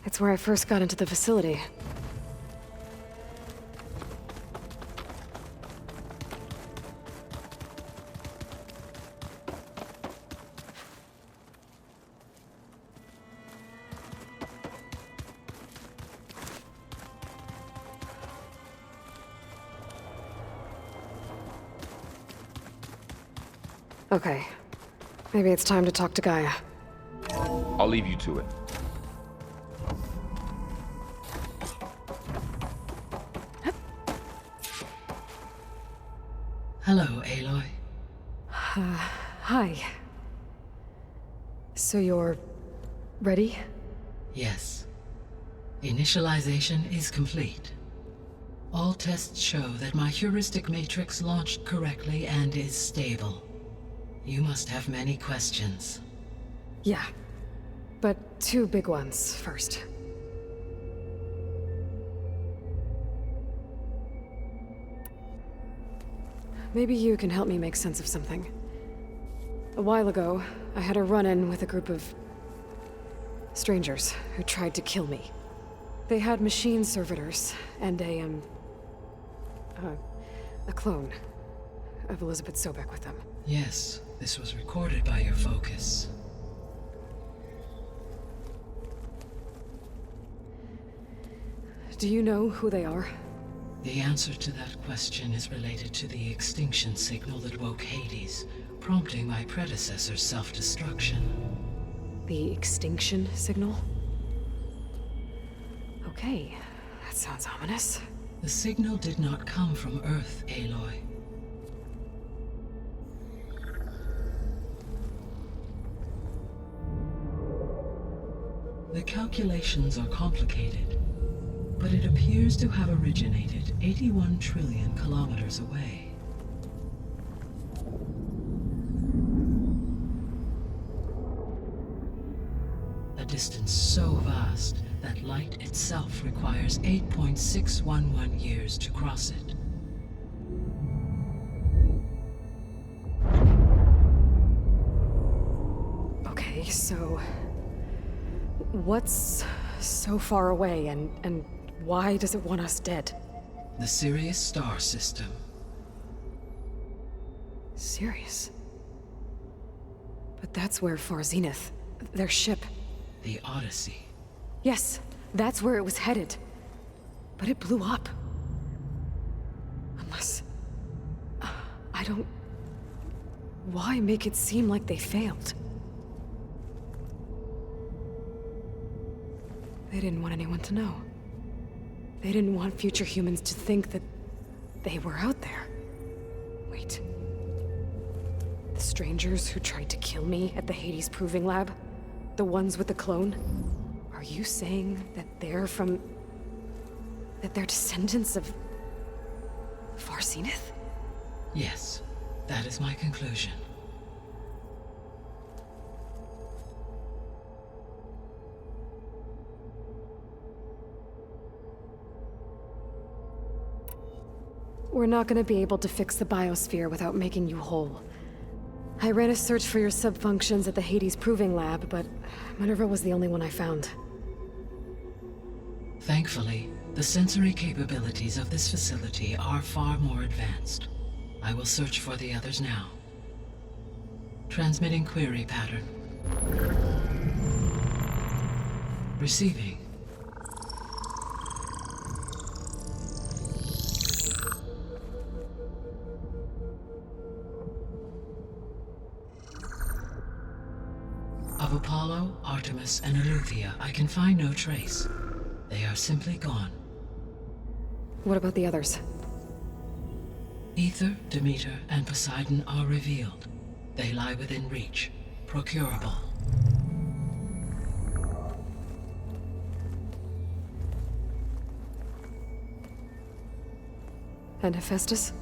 It's where I first got into the facility. Okay. Maybe it's time to talk to Gaia. I'll leave you to it. Hello, Aloy. Hi. So you're... ready? Yes. Initialization is complete. All tests show that my heuristic matrix launched correctly and is stable. You must have many questions. Yeah. But two big ones first. Maybe you can help me make sense of something. A while ago, I had a run-in with a group of... strangers who tried to kill me. They had machine servitors and a clone of Elizabeth Sobek with them. Yes, this was recorded by your focus. Do you know who they are? The answer to that question is related to the extinction signal that woke Hades, prompting my predecessor's self-destruction. The extinction signal? Okay, that sounds ominous. The signal did not come from Earth, Aloy. The calculations are complicated, but it appears to have originated 81 trillion kilometers away. A distance so vast that light itself requires 8.611 years to cross it. Okay, so... what's so far away, and why does it want us dead? The Sirius star system. Sirius? But that's where Far Zenith, their ship... The Odyssey. Yes, that's where it was headed. But it blew up. Unless... I don't... Why make it seem like they failed? They didn't want anyone to know. They didn't want future humans to think that they were out there. Wait. The strangers who tried to kill me at the Hades Proving Lab? The ones with the clone? Are you saying that they're from... that they're descendants of... Far Zenith? Yes, that is my conclusion. We're not gonna be able to fix the biosphere without making you whole. I ran a search for your subfunctions at the Hades Proving Lab, but Minerva was the only one I found. Thankfully, the sensory capabilities of this facility are far more advanced. I will search for the others now. Transmitting query pattern. Receiving. Of Apollo, Artemis, and Eleuthia, I can find no trace. They are simply gone. What about the others? Ether, Demeter, and Poseidon are revealed. They lie within reach, procurable. And Hephaestus?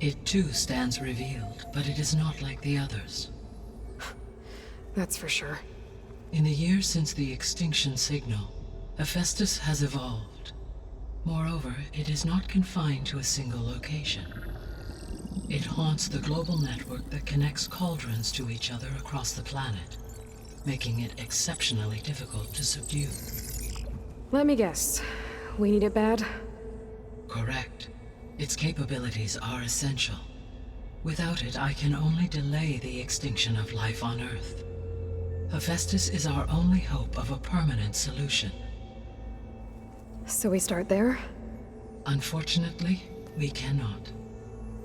It too stands revealed, but it is not like the others. That's for sure. In the years since the extinction signal, Hephaestus has evolved. Moreover, it is not confined to a single location. It haunts the global network that connects cauldrons to each other across the planet, making it exceptionally difficult to subdue. Let me guess. We need it bad? Correct. Its capabilities are essential. Without it, I can only delay the extinction of life on Earth. Hephaestus is our only hope of a permanent solution. So we start there? Unfortunately, we cannot.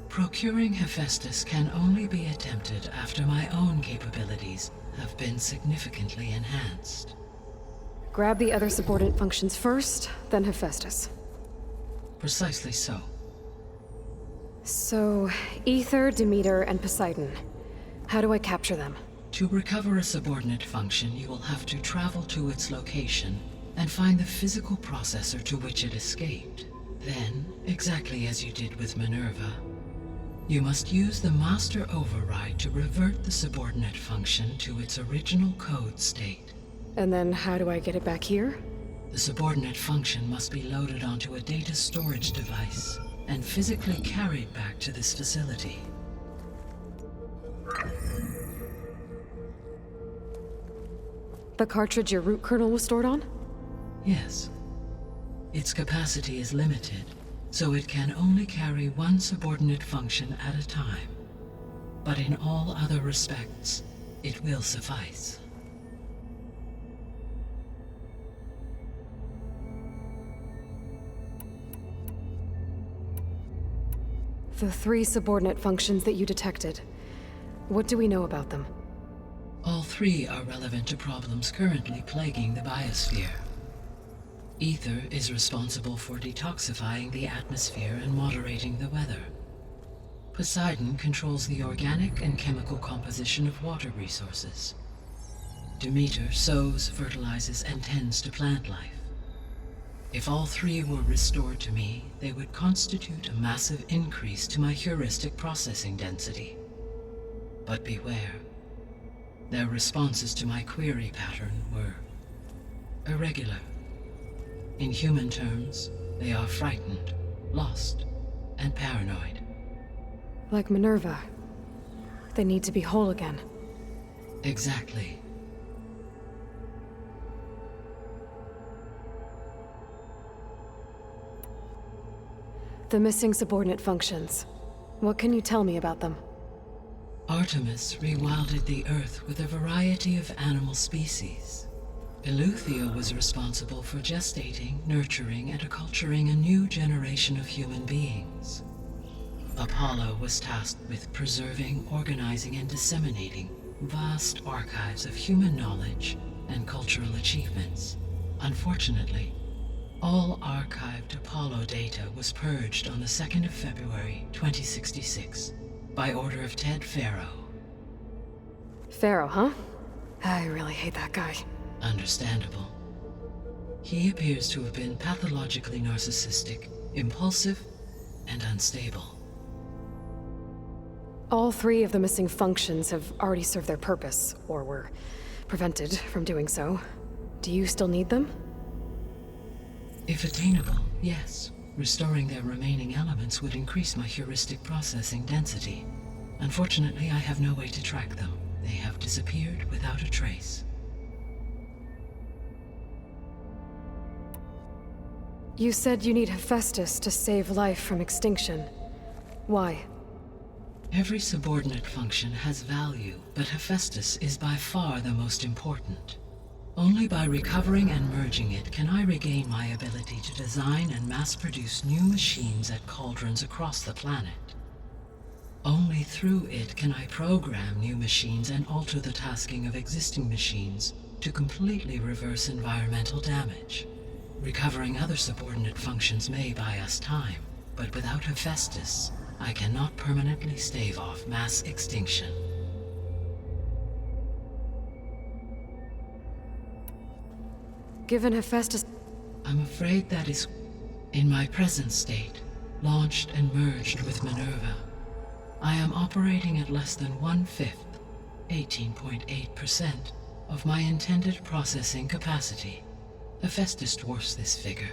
Procuring Hephaestus can only be attempted after my own capabilities have been significantly enhanced. Grab the other subordinate functions first, then Hephaestus. Precisely so. So, Ether, Demeter, and Poseidon. How do I capture them? To recover a subordinate function, you will have to travel to its location and find the physical processor to which it escaped. Then, exactly as you did with Minerva, you must use the master override to revert the subordinate function to its original code state. And then how do I get it back here? The subordinate function must be loaded onto a data storage device and physically carried back to this facility. The cartridge your root kernel was stored on? Yes. Its capacity is limited, so it can only carry one subordinate function at a time. But in all other respects, it will suffice. The 3 subordinate functions that you detected. What do we know about them? All 3 are relevant to problems currently plaguing the biosphere. Ether is responsible for detoxifying the atmosphere and moderating the weather. Poseidon controls the organic and chemical composition of water resources. Demeter sows, fertilizes, and tends to plant life. If all 3 were restored to me, they would constitute a massive increase to my heuristic processing density. But beware. Their responses to my query pattern were irregular. In human terms, they are frightened, lost, and paranoid. Like Minerva. They need to be whole again. Exactly. The missing subordinate functions. What can you tell me about them? Artemis rewilded the Earth with a variety of animal species. Eleuthia was responsible for gestating, nurturing, and acculturating a new generation of human beings. Apollo was tasked with preserving, organizing, and disseminating vast archives of human knowledge and cultural achievements. Unfortunately, all archived Apollo data was purged on the 2nd of February, 2066, by order of Ted Faro. Pharaoh, huh? I really hate that guy. Understandable. He appears to have been pathologically narcissistic, impulsive, and unstable. All 3 of the missing functions have already served their purpose, or were prevented from doing so. Do you still need them? If attainable, yes. Restoring their remaining elements would increase my heuristic processing density. Unfortunately, I have no way to track them. They have disappeared without a trace. You said you need Hephaestus to save life from extinction. Why? Every subordinate function has value, but Hephaestus is by far the most important. Only by recovering and merging it can I regain my ability to design and mass-produce new machines at cauldrons across the planet. Only through it can I program new machines and alter the tasking of existing machines to completely reverse environmental damage. Recovering other subordinate functions may buy us time, but without Hephaestus, I cannot permanently stave off mass extinction. Given Hephaestus... I'm afraid that is... In my present state, launched and merged with Minerva, I am operating at less than 1/5, 18.8%, of my intended processing capacity. Hephaestus dwarfs this figure.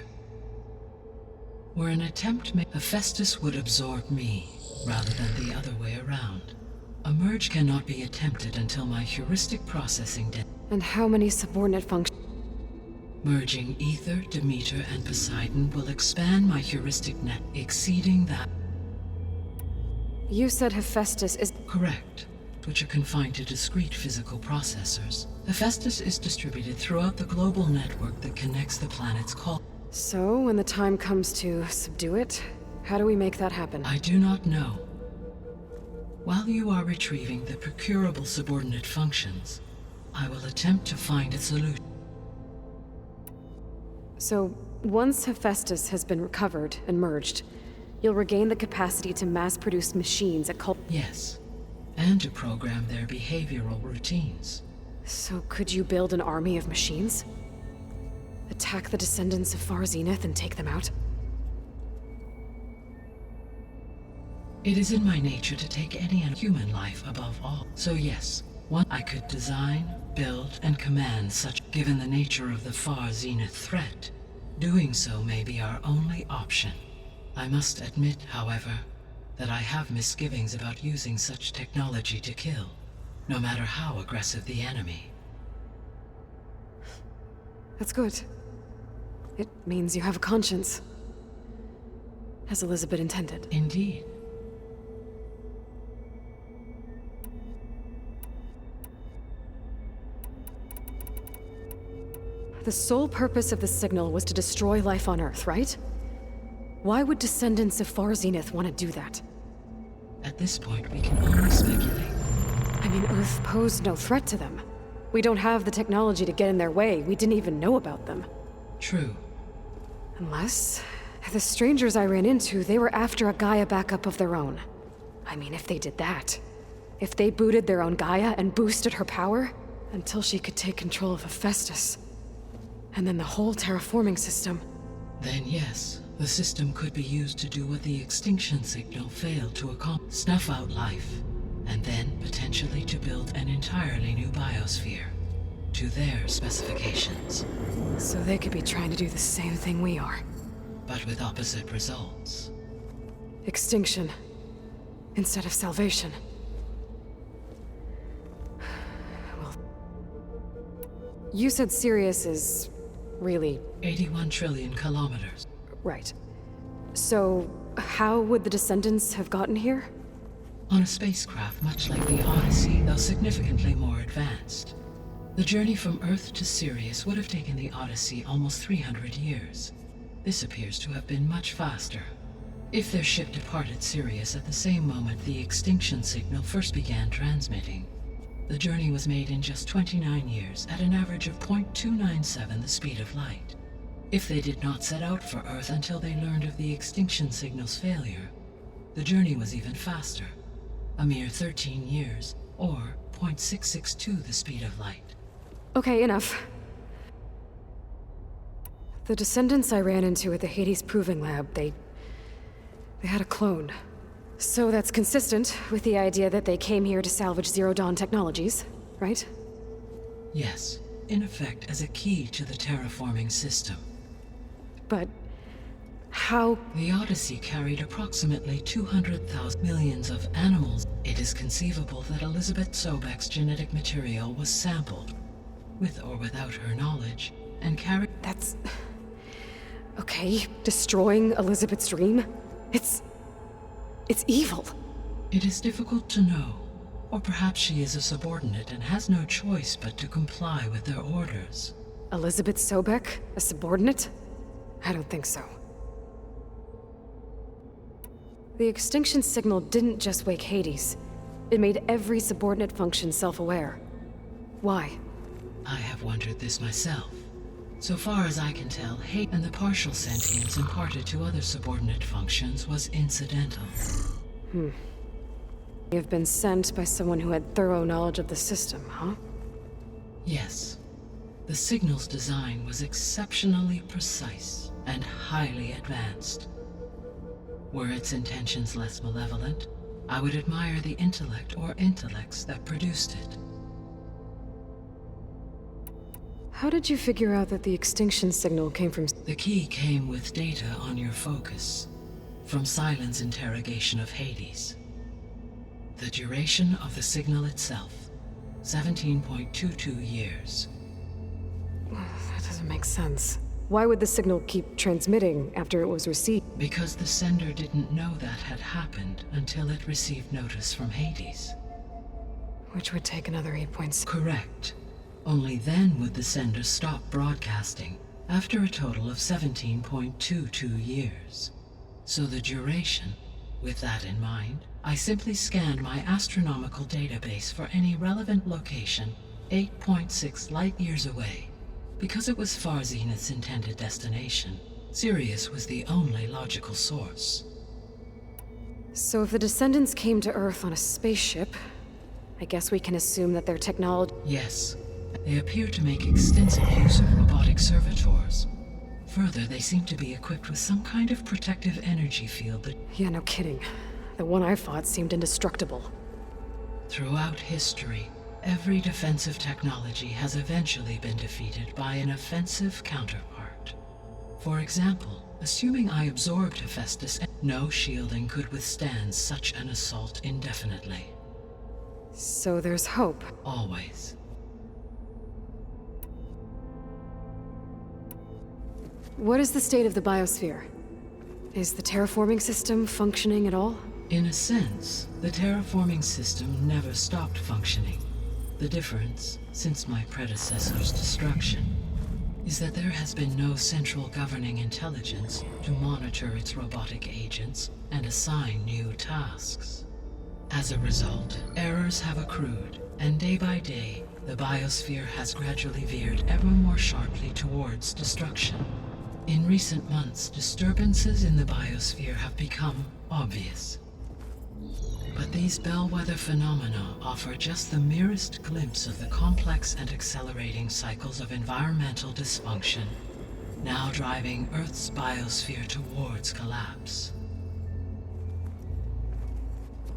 Were an attempt made, Hephaestus would absorb me, rather than the other way around. A merge cannot be attempted until my heuristic processing And how many subordinate functions? Merging Ether, Demeter, and Poseidon will expand my heuristic net, exceeding that. You said Hephaestus is... Correct, which are confined to discrete physical processors. Hephaestus is distributed throughout the global network that connects the planet's call. So, when the time comes to subdue it, how do we make that happen? I do not know. While you are retrieving the procurable subordinate functions, I will attempt to find a solution. So, once Hephaestus has been recovered and merged, you'll regain the capacity to mass-produce machines at Yes, and to program their behavioral routines. So could you build an army of machines? Attack the descendants of Far Zenith and take them out? It is in my nature to take any human life above all. So yes, I could design, build, and command such. Given the nature of the Far Zenith threat, doing so may be our only option. I must admit, however, that I have misgivings about using such technology to kill, no matter how aggressive the enemy. That's good. It means you have a conscience. As Elizabeth intended. Indeed. The sole purpose of the signal was to destroy life on Earth, right? Why would descendants of Far Zenith want to do that? At this point, we can only speculate. I mean, Earth posed no threat to them. We don't have the technology to get in their way. We didn't even know about them. True. Unless... the strangers I ran into, they were after a Gaia backup of their own. I mean, if they did that... if they booted their own Gaia and boosted her power... until she could take control of Hephaestus... and then the whole terraforming system... Then yes, the system could be used to do what the extinction signal failed to accomplish. Snuff out life, and then potentially to build an entirely new biosphere. To their specifications. So they could be trying to do the same thing we are. But with opposite results. Extinction. Instead of salvation. Well... You said Sirius is... really... 81 trillion kilometers. Right. So, how would the descendants have gotten here? On a spacecraft much like the Odyssey, though significantly more advanced. The journey from Earth to Sirius would have taken the Odyssey almost 300 years. This appears to have been much faster. If their ship departed Sirius at the same moment the extinction signal first began transmitting, the journey was made in just 29 years at an average of 0.297 the speed of light. If they did not set out for Earth until they learned of the extinction signal's failure, the journey was even faster, a mere 13 years, or 0.662 the speed of light. Okay, enough. The descendants I ran into at the Hades Proving Lab, they had a clone. So that's consistent with the idea that they came here to salvage Zero Dawn technologies, right? Yes, in effect as a key to the terraforming system. But... how... The Odyssey carried approximately 200,000 millions of animals. It is conceivable that Elizabeth Sobek's genetic material was sampled, with or without her knowledge, and carried... That's... okay, destroying Elizabeth's dream? It's evil. It is difficult to know. Or perhaps she is a subordinate and has no choice but to comply with their orders. Elizabeth Sobek? A subordinate? I don't think so. The extinction signal didn't just wake Hades. It made every subordinate function self-aware. Why? I have wondered this myself. So far as I can tell, hate and the partial sentience imparted to other subordinate functions was incidental. You've been sent by someone who had thorough knowledge of the system, huh? Yes. The signal's design was exceptionally precise and highly advanced. Were its intentions less malevolent, I would admire the intellect or intellects that produced it. How did you figure out that the extinction signal came from... The key came with data on your focus, from Silent's interrogation of Hades. The duration of the signal itself, 17.22 years. That doesn't make sense. Why would the signal keep transmitting after it was received? Because the sender didn't know that had happened until it received notice from Hades. Which would take another 8 points. Correct. Only then would the sender stop broadcasting, after a total of 17.22 years. So the duration, with that in mind, I simply scanned my astronomical database for any relevant location 8.6 light-years away. Because it was Far Zenith's intended destination, Sirius was the only logical source. So if the descendants came to Earth on a spaceship, I guess we can assume that their technology... Yes. They appear to make extensive use of robotic servitors. Further, they seem to be equipped with some kind of protective energy field that... Yeah, no kidding. The one I fought seemed indestructible. Throughout history, every defensive technology has eventually been defeated by an offensive counterpart. For example, assuming I absorbed Hephaestus, no shielding could withstand such an assault indefinitely. So there's hope. Always. What is the state of the biosphere? Is the terraforming system functioning at all? In a sense, the terraforming system never stopped functioning. The difference, since my predecessor's destruction, is that there has been no central governing intelligence to monitor its robotic agents and assign new tasks. As a result, errors have accrued, and day by day, the biosphere has gradually veered ever more sharply towards destruction. In recent months, disturbances in the biosphere have become obvious. But these bellwether phenomena offer just the merest glimpse of the complex and accelerating cycles of environmental dysfunction, now driving Earth's biosphere towards collapse.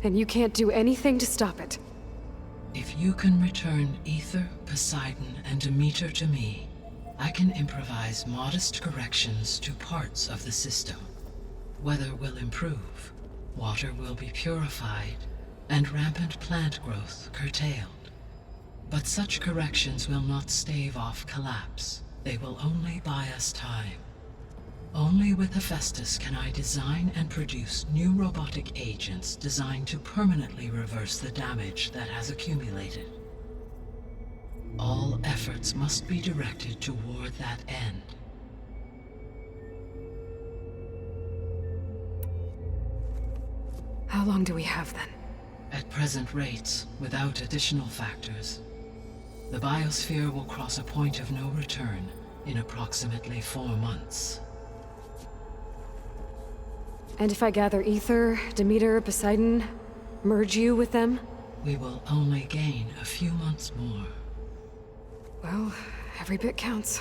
And you can't do anything to stop it? If you can return Ether, Poseidon, and Demeter to me, I can improvise modest corrections to parts of the system. Weather will improve, water will be purified, and rampant plant growth curtailed. But such corrections will not stave off collapse. They will only buy us time. Only with Hephaestus can I design and produce new robotic agents designed to permanently reverse the damage that has accumulated. All efforts must be directed toward that end. How long do we have then? At present rates, without additional factors, the biosphere will cross a point of no return in approximately 4 months. And if I gather Ether, Demeter, Poseidon, merge you with them? We will only gain a few months more. Well, every bit counts.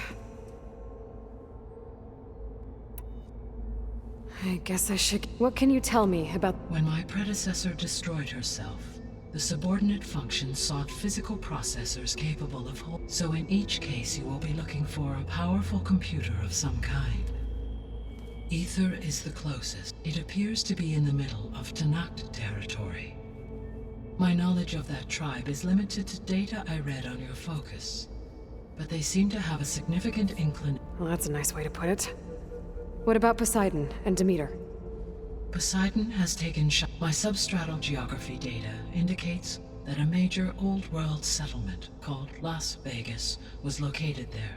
I guess I should... What can you tell me about... When my predecessor destroyed herself, the subordinate function sought physical processors capable of so in each case you will be looking for a powerful computer of some kind. Ether is the closest. It appears to be in the middle of Tanact territory. My knowledge of that tribe is limited to data I read on your focus, but they seem to have a significant inclination. Well, that's a nice way to put it. What about Poseidon and Demeter? Poseidon has taken my substratal geography data indicates that a major old-world settlement called Las Vegas was located there.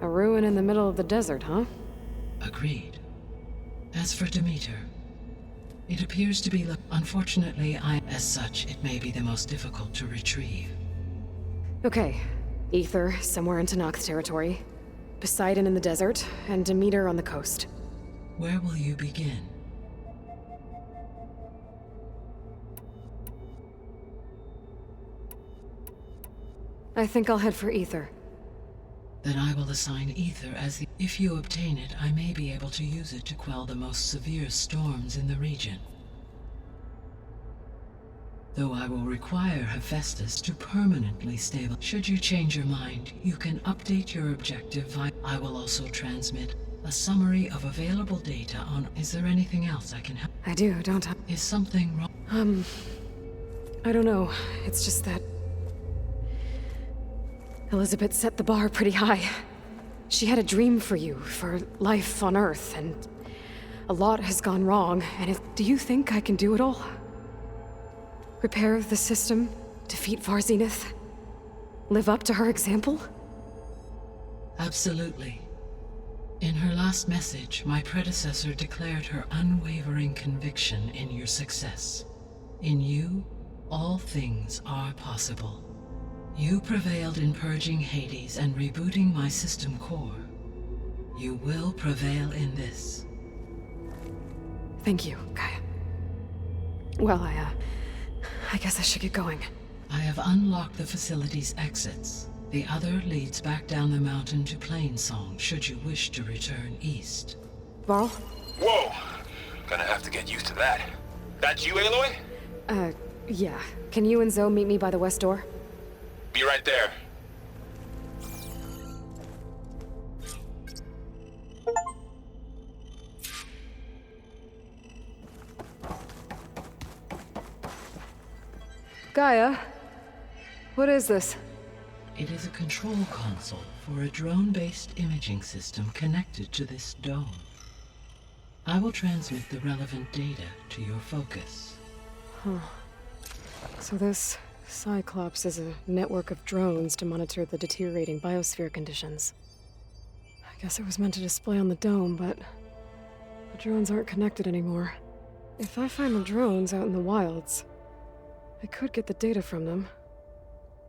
A ruin in the middle of the desert, huh? Agreed. As for Demeter, it appears to be unfortunately, as such, it may be the most difficult to retrieve. Okay. Ether, somewhere in Tanact territory. Poseidon in the desert, and Demeter on the coast. Where will you begin? I think I'll head for Ether. Then I will assign Ether as the... If you obtain it, I may be able to use it to quell the most severe storms in the region. Though I will require Hephaestus to permanently stabilize. Should you change your mind, you can update your objective I will also transmit a summary of available data on... Is there anything else I can help? I do, don't I? Is something wrong? I don't know. It's just that... Elizabeth set the bar pretty high. She had a dream for you, for life on Earth, and a lot has gone wrong, and do you think I can do it all? Repair the system, defeat Varzenith, live up to her example? Absolutely. In her last message, my predecessor declared her unwavering conviction in your success. In you, all things are possible. You prevailed in purging Hades and rebooting my system core. You will prevail in this. Thank you, Gaia. Well, I guess I should get going. I have unlocked the facility's exits. The other leads back down the mountain to Plainsong, should you wish to return east. Varl? Whoa! Gonna have to get used to that. That's you, Aloy? Yeah. Can you and Zoe meet me by the west door? Be right there. Gaia? What is this? It is a control console for a drone-based imaging system connected to this dome. I will transmit the relevant data to your focus. Huh. So this Cyclops is a network of drones to monitor the deteriorating biosphere conditions. I guess it was meant to display on the dome, but the drones aren't connected anymore. If I find the drones out in the wilds, I could get the data from them,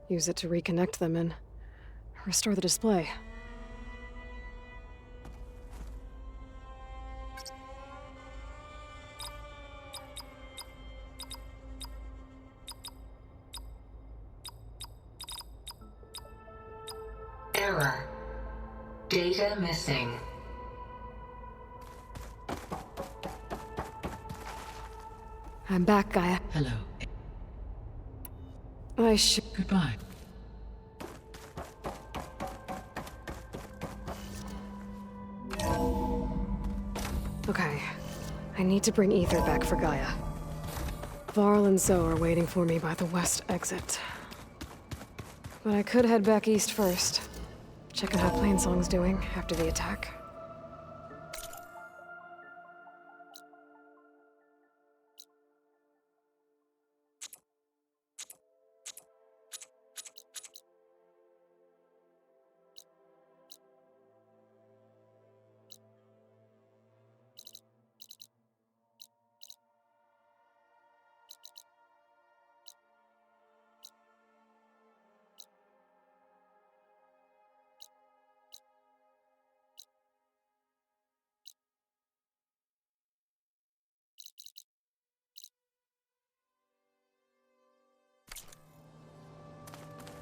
use it to reconnect them, and restore the display. Error. Data missing. I'm back, Gaia. Hello. I should... Goodbye. Okay. I need to bring Ether back for Gaia. Varl and Zoe are waiting for me by the west exit. But I could head back east first. Check out how Plainsong's doing after the attack.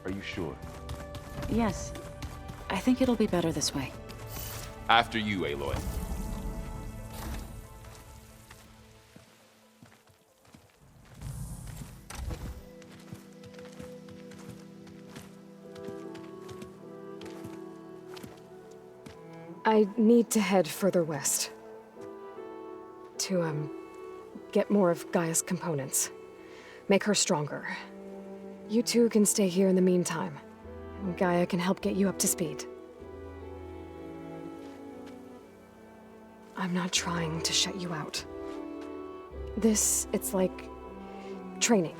Are you sure? Yes. I think it'll be better this way. After you, Aloy. I need to head further west. To, get more of Gaia's components. Make her stronger. You two can stay here in the meantime. And Gaia can help get you up to speed. I'm not trying to shut you out. It's like... training.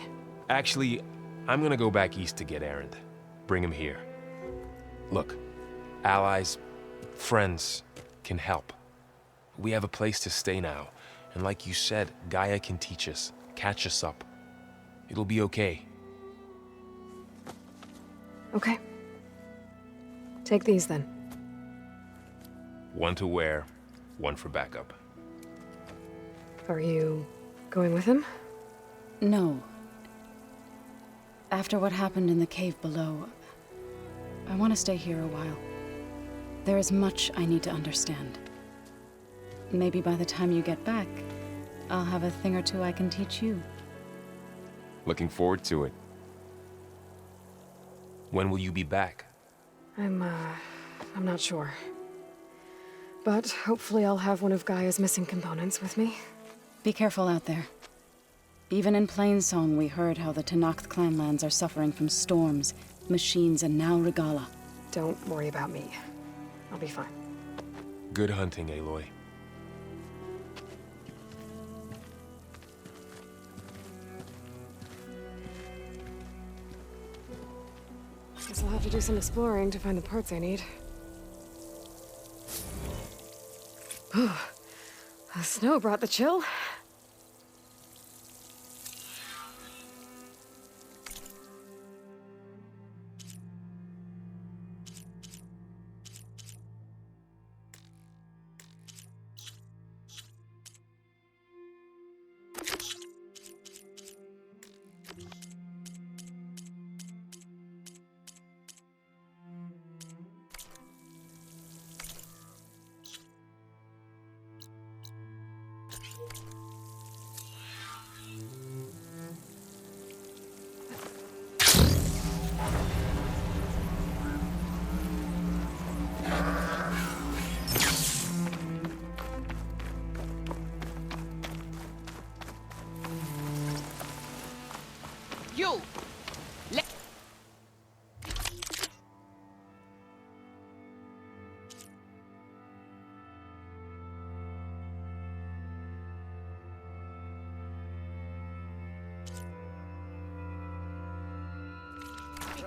Actually, I'm gonna go back east to get Erend. Bring him here. Look, allies, friends can help. We have a place to stay now, and like you said, Gaia can teach us, catch us up. It'll be okay. Okay. Take these then. One to wear, one for backup. Are you going with him? No. After what happened in the cave below, I want to stay here a while. There is much I need to understand. Maybe by the time you get back, I'll have a thing or two I can teach you. Looking forward to it. When will you be back? I'm not sure. But hopefully I'll have one of Gaia's missing components with me. Be careful out there. Even in Plainsong, we heard how the Tenakth clanlands are suffering from storms, machines, and now Regala. Don't worry about me. I'll be fine. Good hunting, Aloy. Guess I'll have to do some exploring to find the parts I need. The snow brought the chill. You!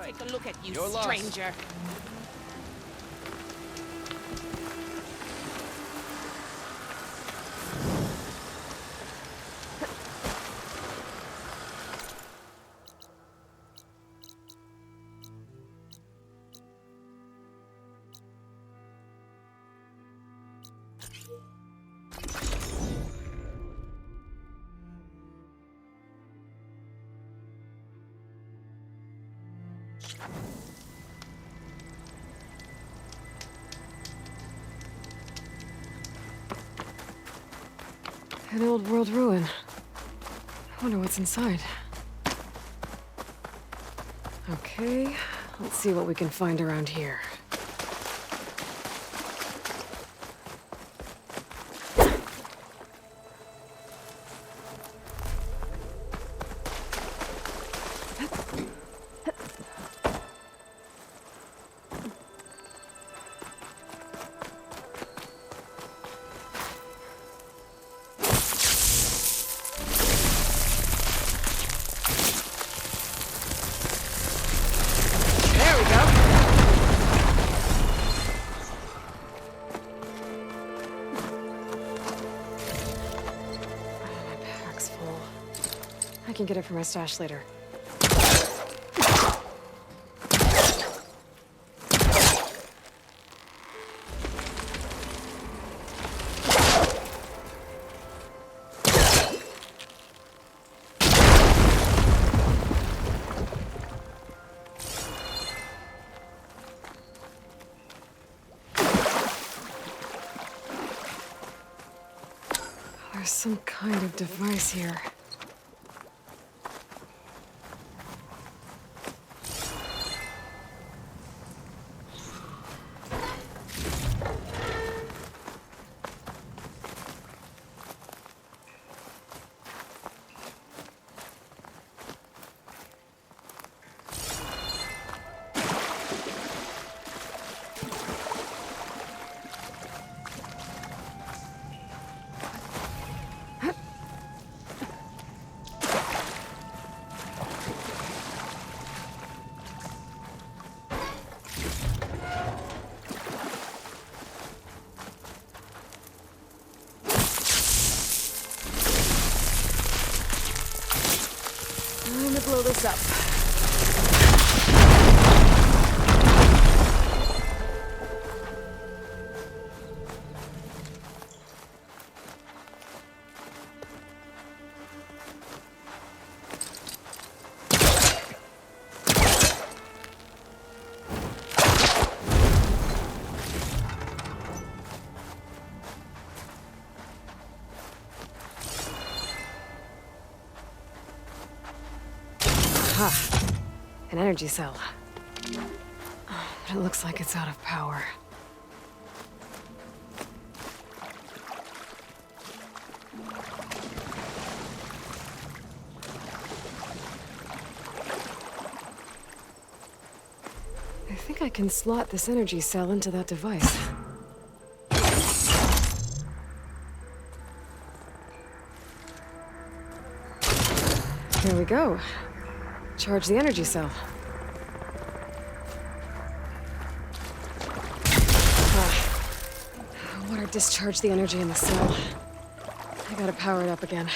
Take a look at you, You're lost. stranger. An old world ruin. I wonder what's inside. Okay, let's see what we can find around here. I can get it from my stash later. There's some kind of device here. Time to blow this up. An energy cell. But it looks like it's out of power. I think I can slot this energy cell into that device. Here we go. Charge the energy cell. Water discharged the energy in the cell. I gotta power it up again.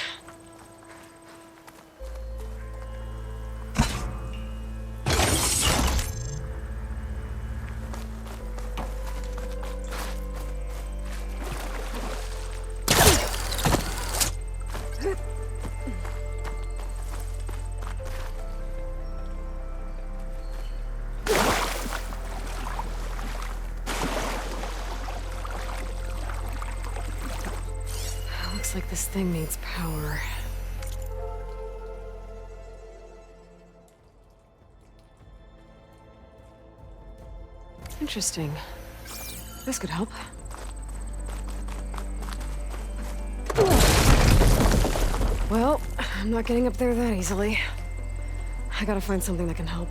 Looks like this thing needs power. Interesting. This could help. Well, I'm not getting up there that easily. I gotta find something that can help.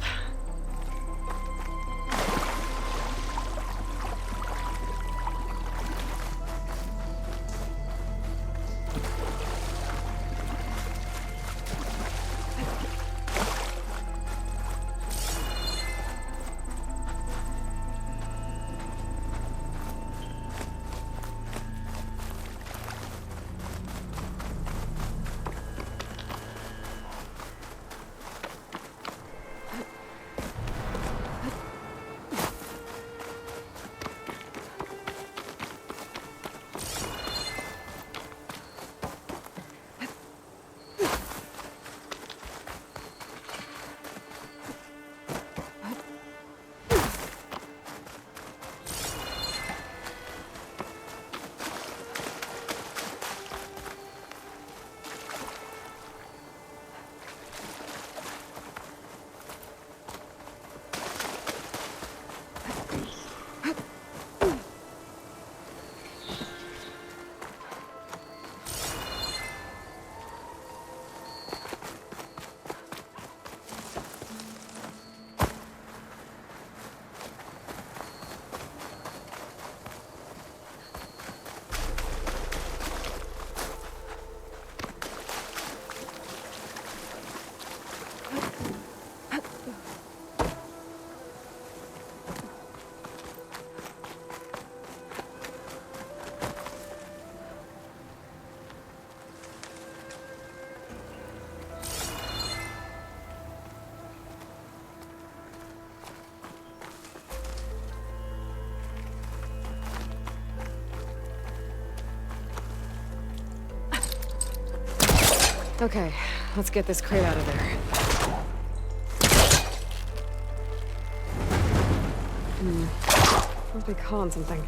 Okay, let's get this crate out of there. Must be calling something.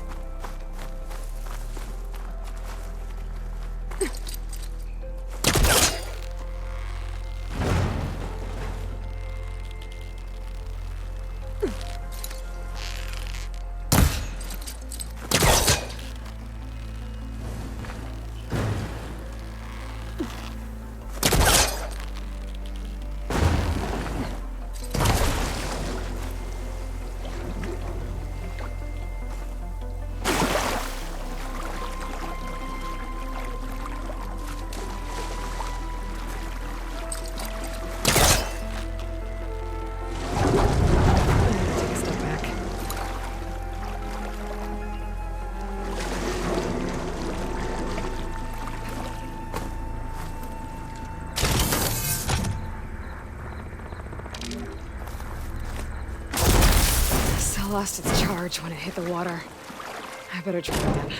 Lost its charge when it hit the water. I better try again.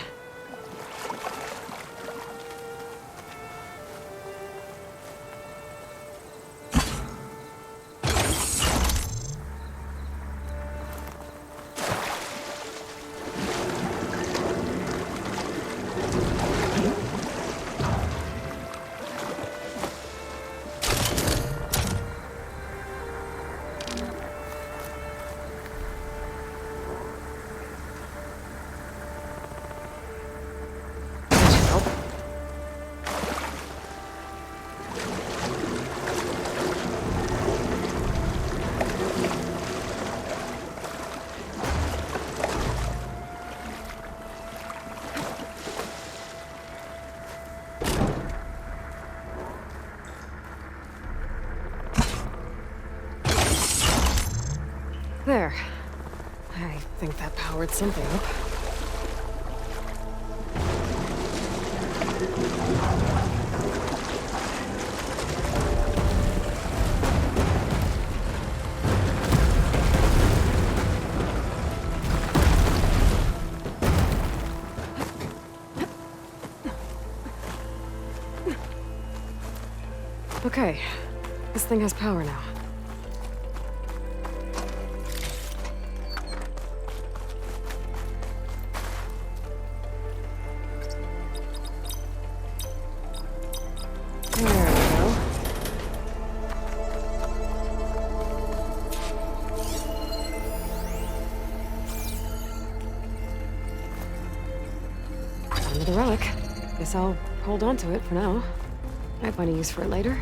There. I think that powered something up. Okay, this thing has power now. There we go. Another relic. Guess I'll hold on to it for now. Might find a use for it later.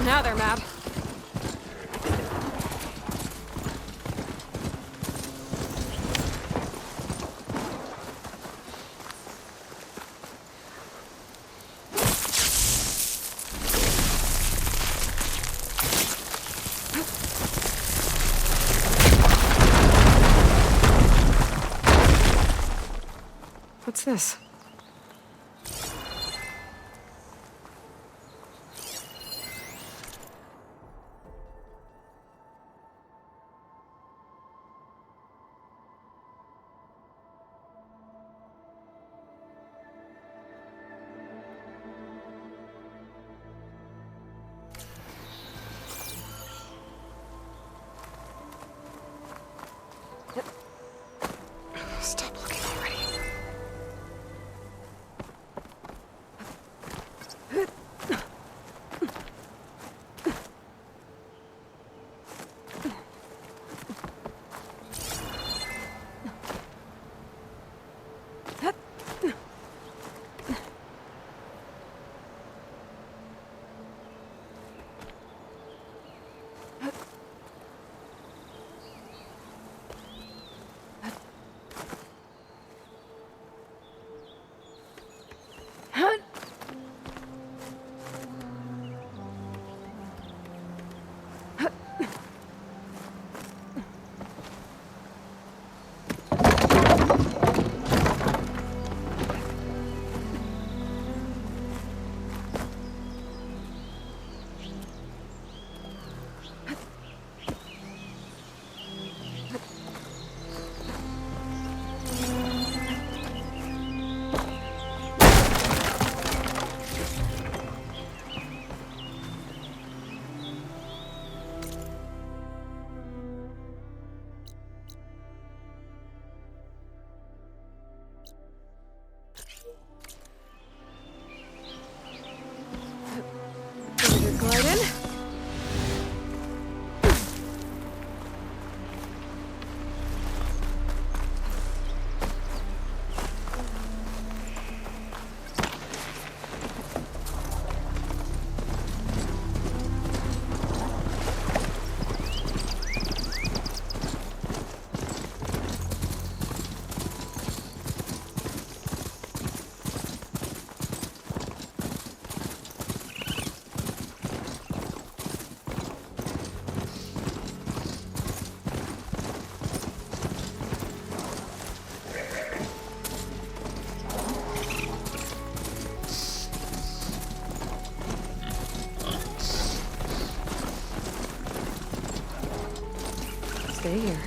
Now they're mad. What's this? Stop looking already. Stay here.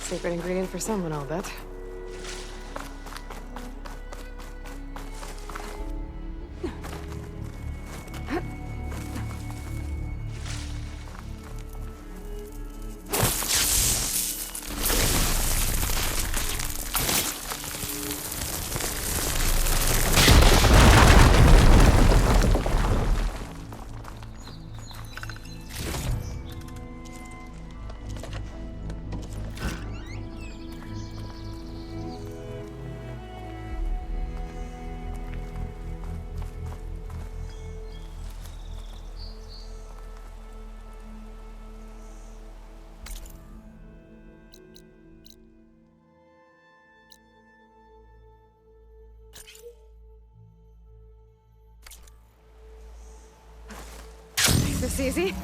Secret ingredient for someone, I'll bet. This easy?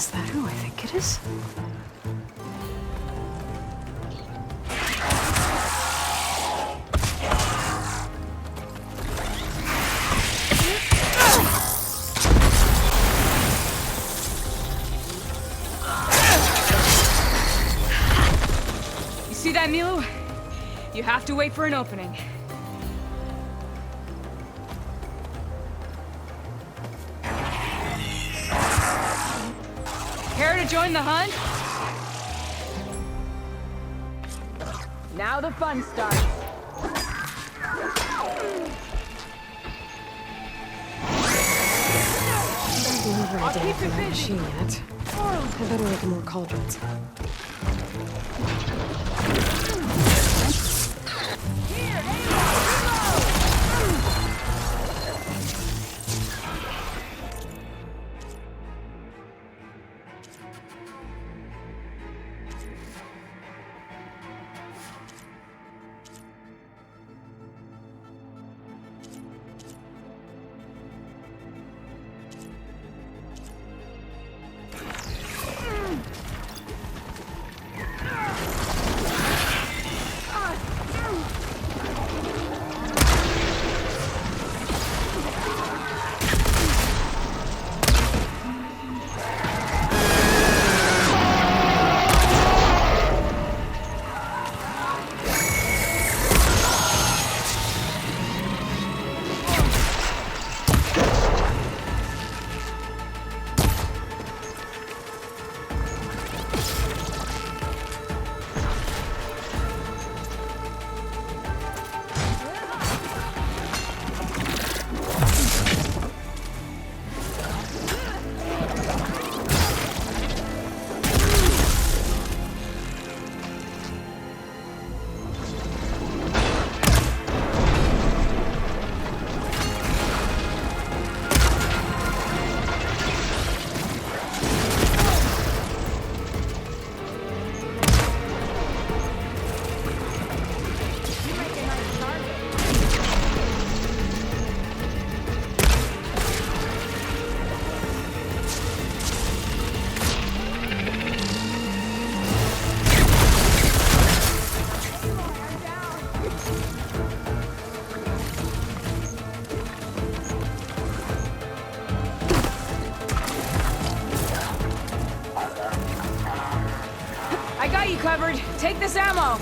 Is that who I think it is? You see that, Milo? You have to wait for an opening. Care to join the hunt? Now the fun starts. I'll keep you busy. Yet. I better open more cauldrons. Covered. Take this ammo.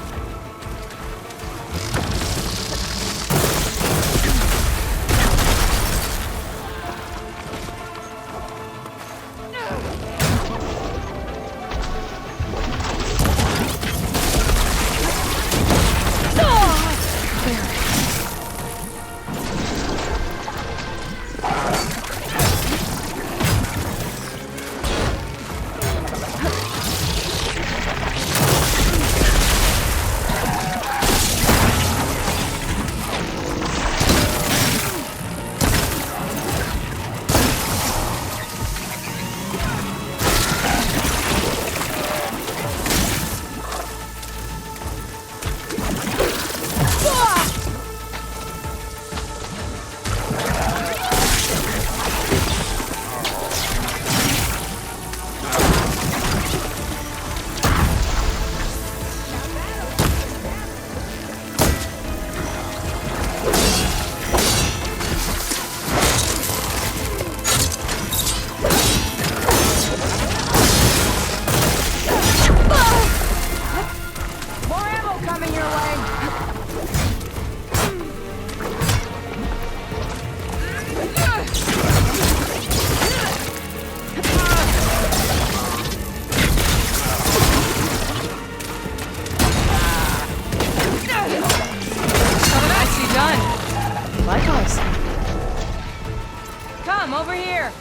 Come, over here!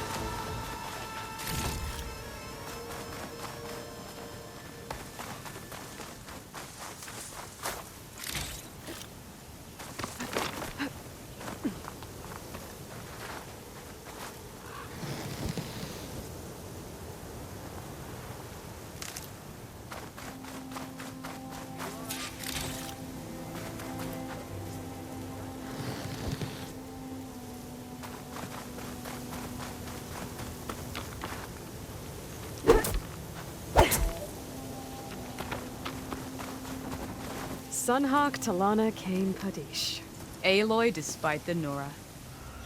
Sunhawk Talana Kane Kadish. Aloy despite the Nora.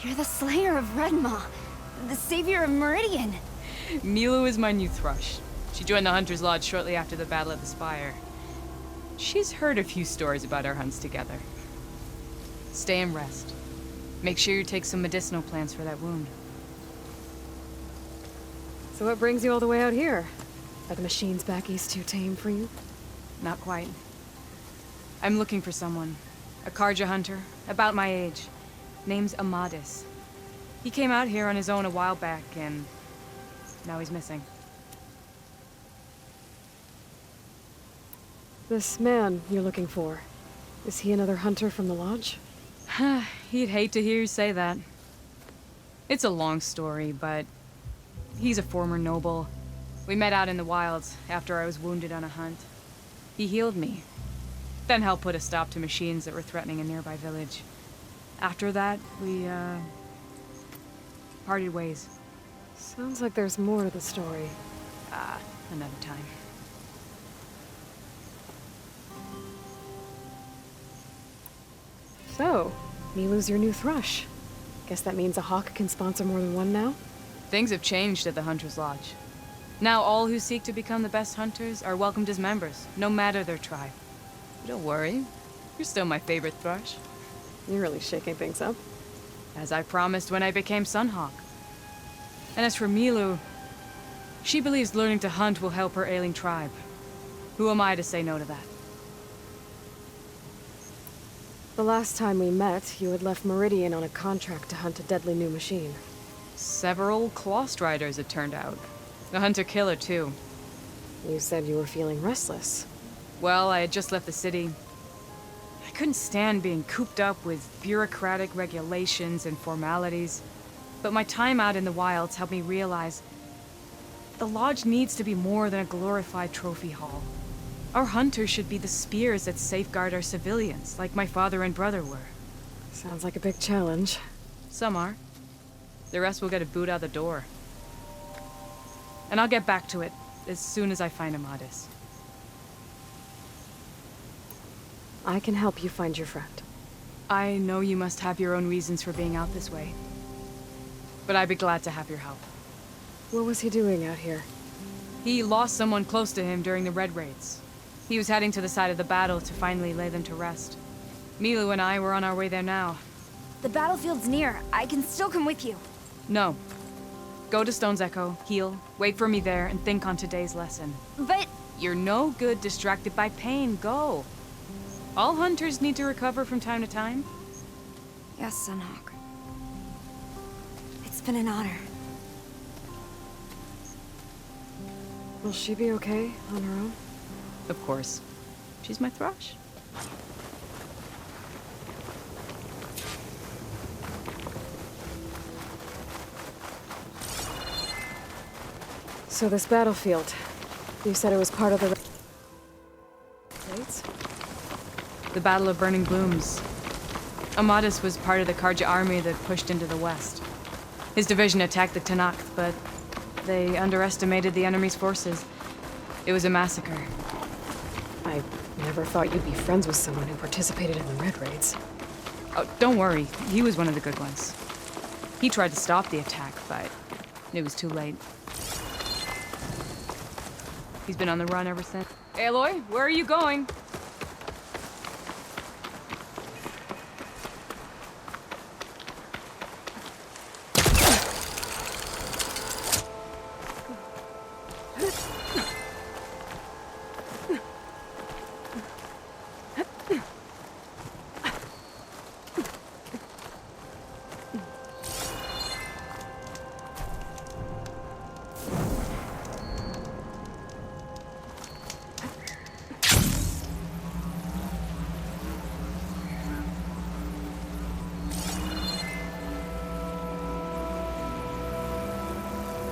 You're the slayer of Redmaw, the savior of Meridian. Milu is my new thrush. She joined the Hunter's Lodge shortly after the Battle of the Spire. She's heard a few stories about our hunts together. Stay and rest. Make sure you take some medicinal plants for that wound. So what brings you all the way out here? Are the machines back east too tame for you? Not quite. I'm looking for someone. A Karja hunter, about my age. Name's Amadis. He came out here on his own a while back, and now he's missing. This man you're looking for, is he another hunter from the Lodge? He'd hate to hear you say that. It's a long story, but he's a former noble. We met out in the wilds after I was wounded on a hunt. He healed me, then helped put a stop to machines that were threatening a nearby village. After that, we, parted ways. Sounds like there's more to the story. Another time. So, Milu's your new thrush. Guess that means a hawk can sponsor more than one now? Things have changed at the Hunter's Lodge. Now all who seek to become the best hunters are welcomed as members, no matter their tribe. Don't worry, you're still my favorite thrush. You're really shaking things up. As I promised when I became Sunhawk. And as for Milu, she believes learning to hunt will help her ailing tribe. Who am I to say no to that? The last time we met, you had left Meridian on a contract to hunt a deadly new machine. Several Claw Striders, it turned out. A hunter-killer, too. You said you were feeling restless. Well, I had just left the city. I couldn't stand being cooped up with bureaucratic regulations and formalities. But my time out in the wilds helped me realize the Lodge needs to be more than a glorified trophy hall. Our hunters should be the spears that safeguard our civilians, like my father and brother were. Sounds like a big challenge. Some are. The rest will get a boot out the door. And I'll get back to it as soon as I find Amadis. I can help you find your friend. I know you must have your own reasons for being out this way. But I'd be glad to have your help. What was he doing out here? He lost someone close to him during the Red Raids. He was heading to the side of the battle to finally lay them to rest. Milu and I were on our way there now. The battlefield's near. I can still come with you. No. Go to Stone's Echo, heal, wait for me there, and think on today's lesson. But... You're no good distracted by pain. Go. All hunters need to recover from time to time. Yes, Sunhawk. It's been an honor. Will she be okay on her own? Of course. She's my thrush. So this battlefield, you said it was part of the raids? The Battle of Burning Blooms. Amadis was part of the Karja army that pushed into the west. His division attacked the Tenakth, but they underestimated the enemy's forces. It was a massacre. I never thought you'd be friends with someone who participated in the Red Raids. Oh, don't worry. He was one of the good ones. He tried to stop the attack, but it was too late. He's been on the run ever since. Aloy, where are you going?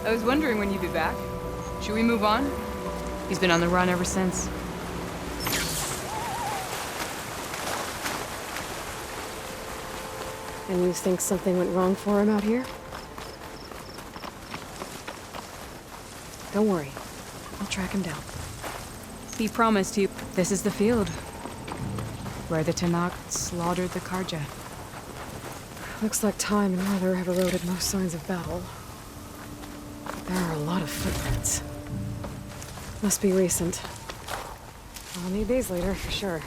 I was wondering when you'd be back. Should we move on? He's been on the run ever since. And you think something went wrong for him out here? Don't worry. I'll track him down. He promised you. This is the field. Where the Tenakth slaughtered the Karja. Looks like time and weather have eroded most signs of battle. But there are a lot of footprints. Must be recent. I'll need these later, for sure.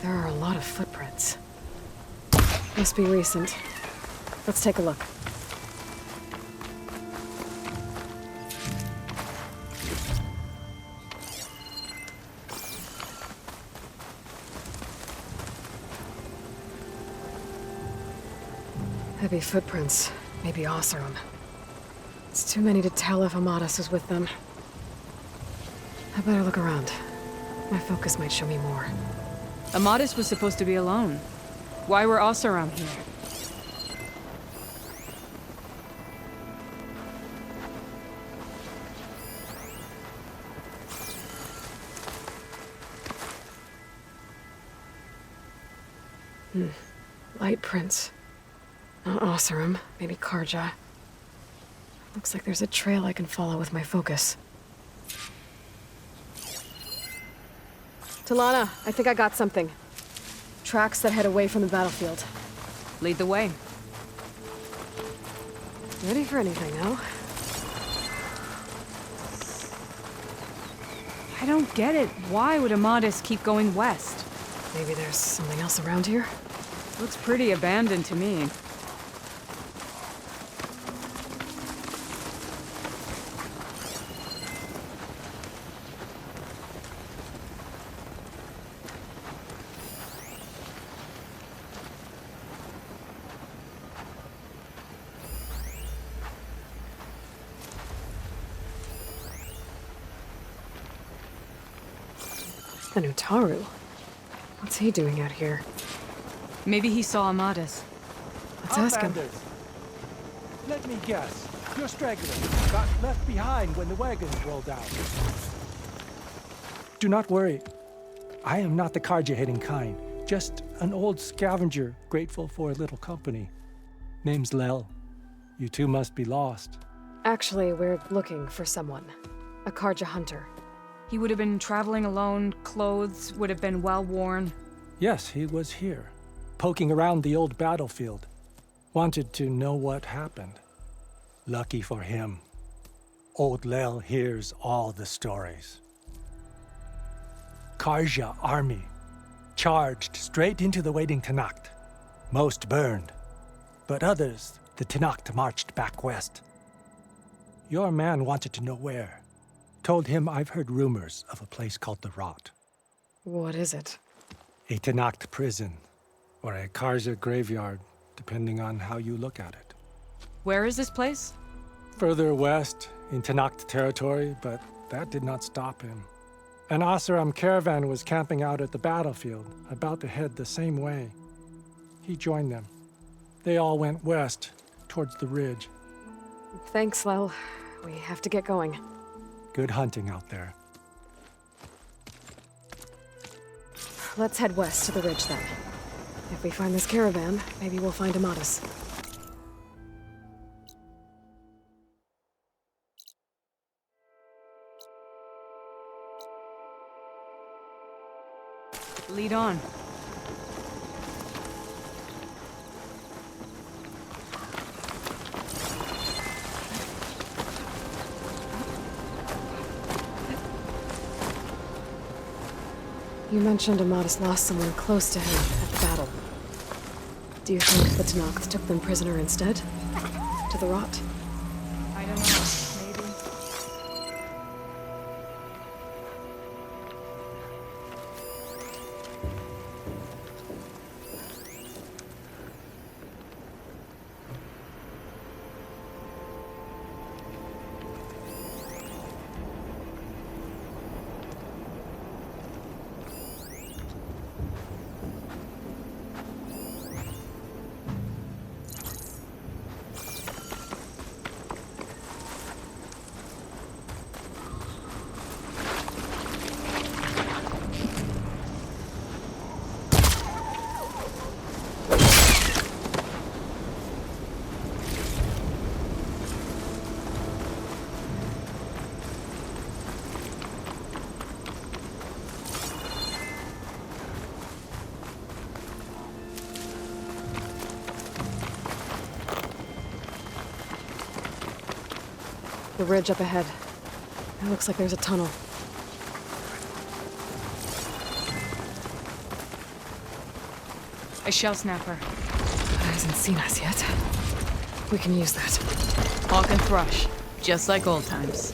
There are a lot of footprints. Must be recent. Let's take a look. Heavy footprints. Maybe Oseram. It's too many to tell if Amadas is with them. I better look around. My focus might show me more. Amadas was supposed to be alone. Why were Oseram here? Light prints. Not Oseram, maybe Karja. Looks like there's a trail I can follow with my focus. Talana, I think I got something. Tracks that head away from the battlefield. Lead the way. Ready for anything, no? I don't get it. Why would Amadas keep going west? Maybe there's something else around here? Looks pretty abandoned to me. The Nutaru? What's he doing out here? Maybe he saw Amadas. Let's ask him. Outlanders. Let me guess. You're stragglers. Got left behind when the wagons rolled out. Do not worry. I am not the Karja-hating kind. Just an old scavenger grateful for a little company. Name's Lel. You two must be lost. Actually, we're looking for someone. A Karja hunter. He would have been traveling alone, clothes would have been well worn. Yes, he was here, poking around the old battlefield. Wanted to know what happened. Lucky for him, old Lel hears all the stories. Karja army charged straight into the waiting Tenakth. Most burned, but others, the Tenakth marched back west. Your man wanted to know where. Told him I've heard rumors of a place called the Rot. What is it? A Tenakth prison, or a Karja graveyard, depending on how you look at it. Where is this place? Further west, in Tenakth territory, but that did not stop him. An Oseram caravan was camping out at the battlefield, about to head the same way. He joined them. They all went west, towards the ridge. Thanks, Lel. We have to get going. Good hunting out there. Let's head west to the ridge then. If we find this caravan, maybe we'll find Amadas. Lead on. You mentioned Amadas lost someone close to him at the battle. Do you think the Tenakth took them prisoner instead? To the Rot? I don't know. Maybe. the ridge up ahead. It looks like there's a tunnel. A shell snapper. It hasn't seen us yet. We can use that. Hawk and thrush, just like old times.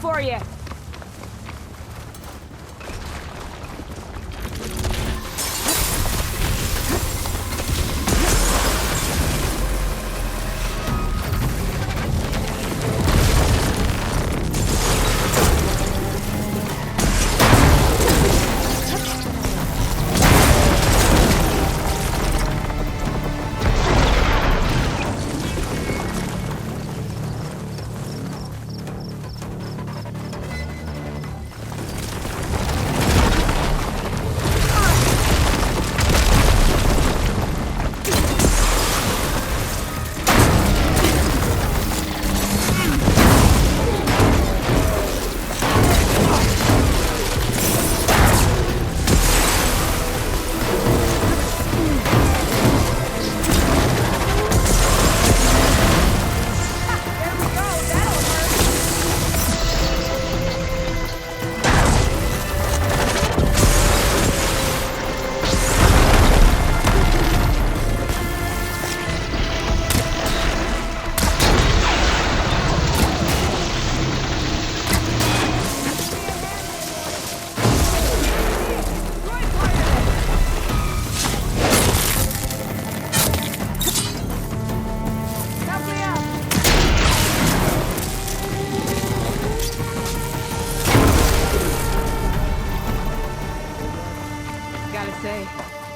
For you.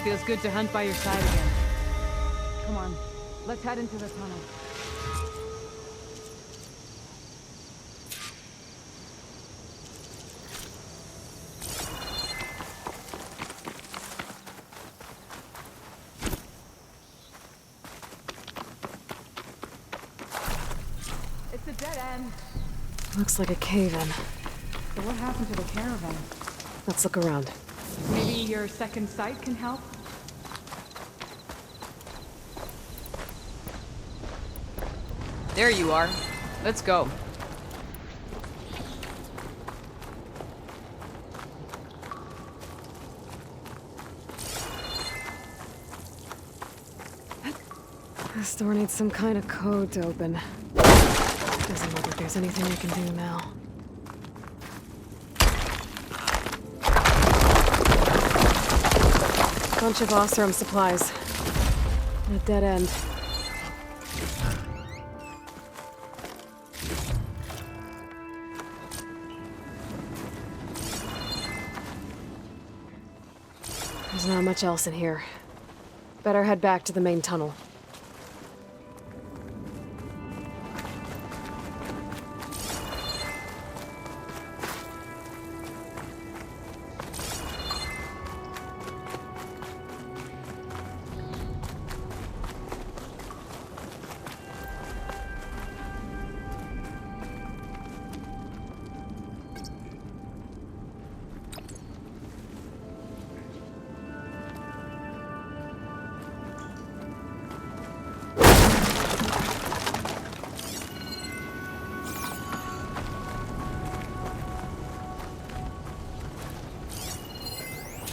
Feels good to hunt by your side again. Come on, let's head into the tunnel. It's a dead end. Looks like a cave-in. So what happened to the caravan? Let's look around. Maybe your second sight can help? There you are. Let's go. This door needs some kind of code to open. Doesn't look like there's anything I can do now. Bunch of Osram supplies. And a dead end. There's not much else in here. Better head back to the main tunnel.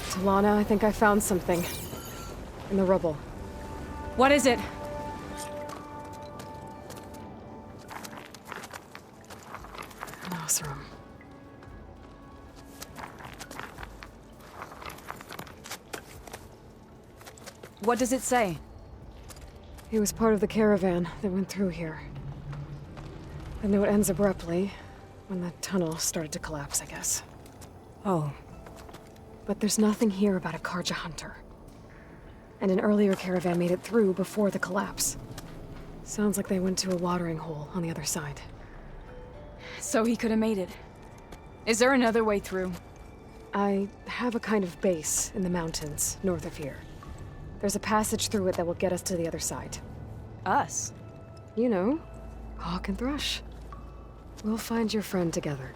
Talana, I think I found something. In the rubble. What is it? An Osram. What does it say? He was part of the caravan that went through here. The note ends abruptly, when the tunnel started to collapse, I guess. Oh. But there's nothing here about a Karja hunter. And an earlier caravan made it through before the collapse. Sounds like they went to a watering hole on the other side. So he could have made it. Is there another way through? I have a kind of base in the mountains north of here. There's a passage through it that will get us to the other side. Us? You know, Hawk and Thrush. We'll find your friend together.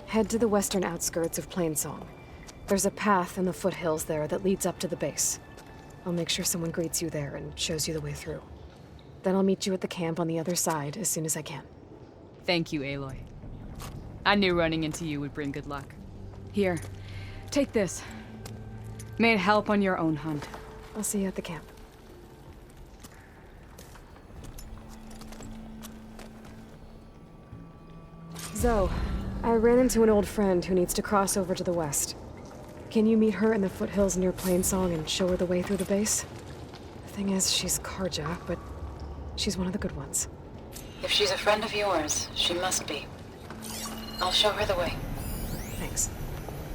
Head to the western outskirts of Plainsong. There's a path in the foothills there that leads up to the base. I'll make sure someone greets you there and shows you the way through. Then I'll meet you at the camp on the other side as soon as I can. Thank you, Aloy. I knew running into you would bring good luck. Here, take this. May it help on your own hunt. I'll see you at the camp. Zoe, I ran into an old friend who needs to cross over to the west. Can you meet her in the foothills near Plainsong and show her the way through the base? The thing is, she's Karja, but she's one of the good ones. If she's a friend of yours, she must be. I'll show her the way. Thanks.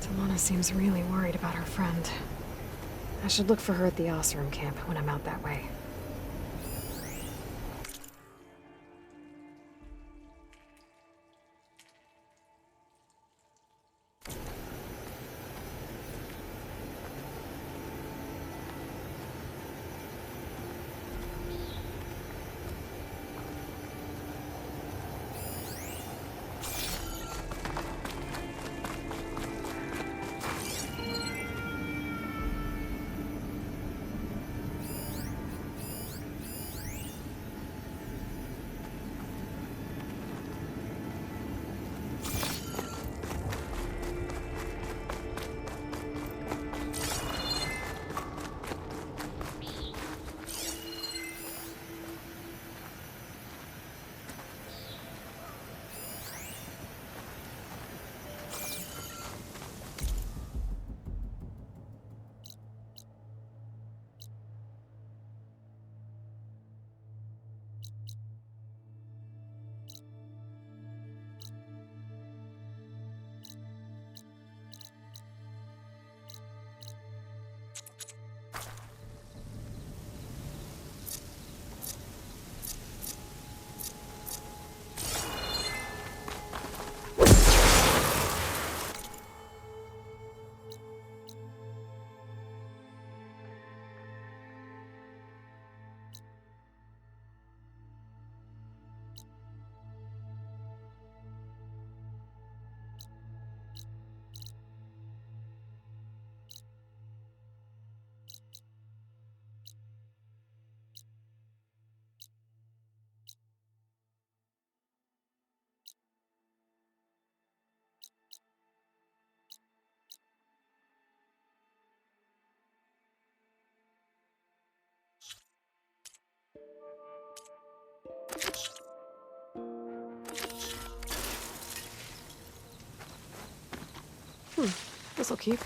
Talana seems really worried about her friend. I should look for her at the Osram camp when I'm out that way. This'll keep.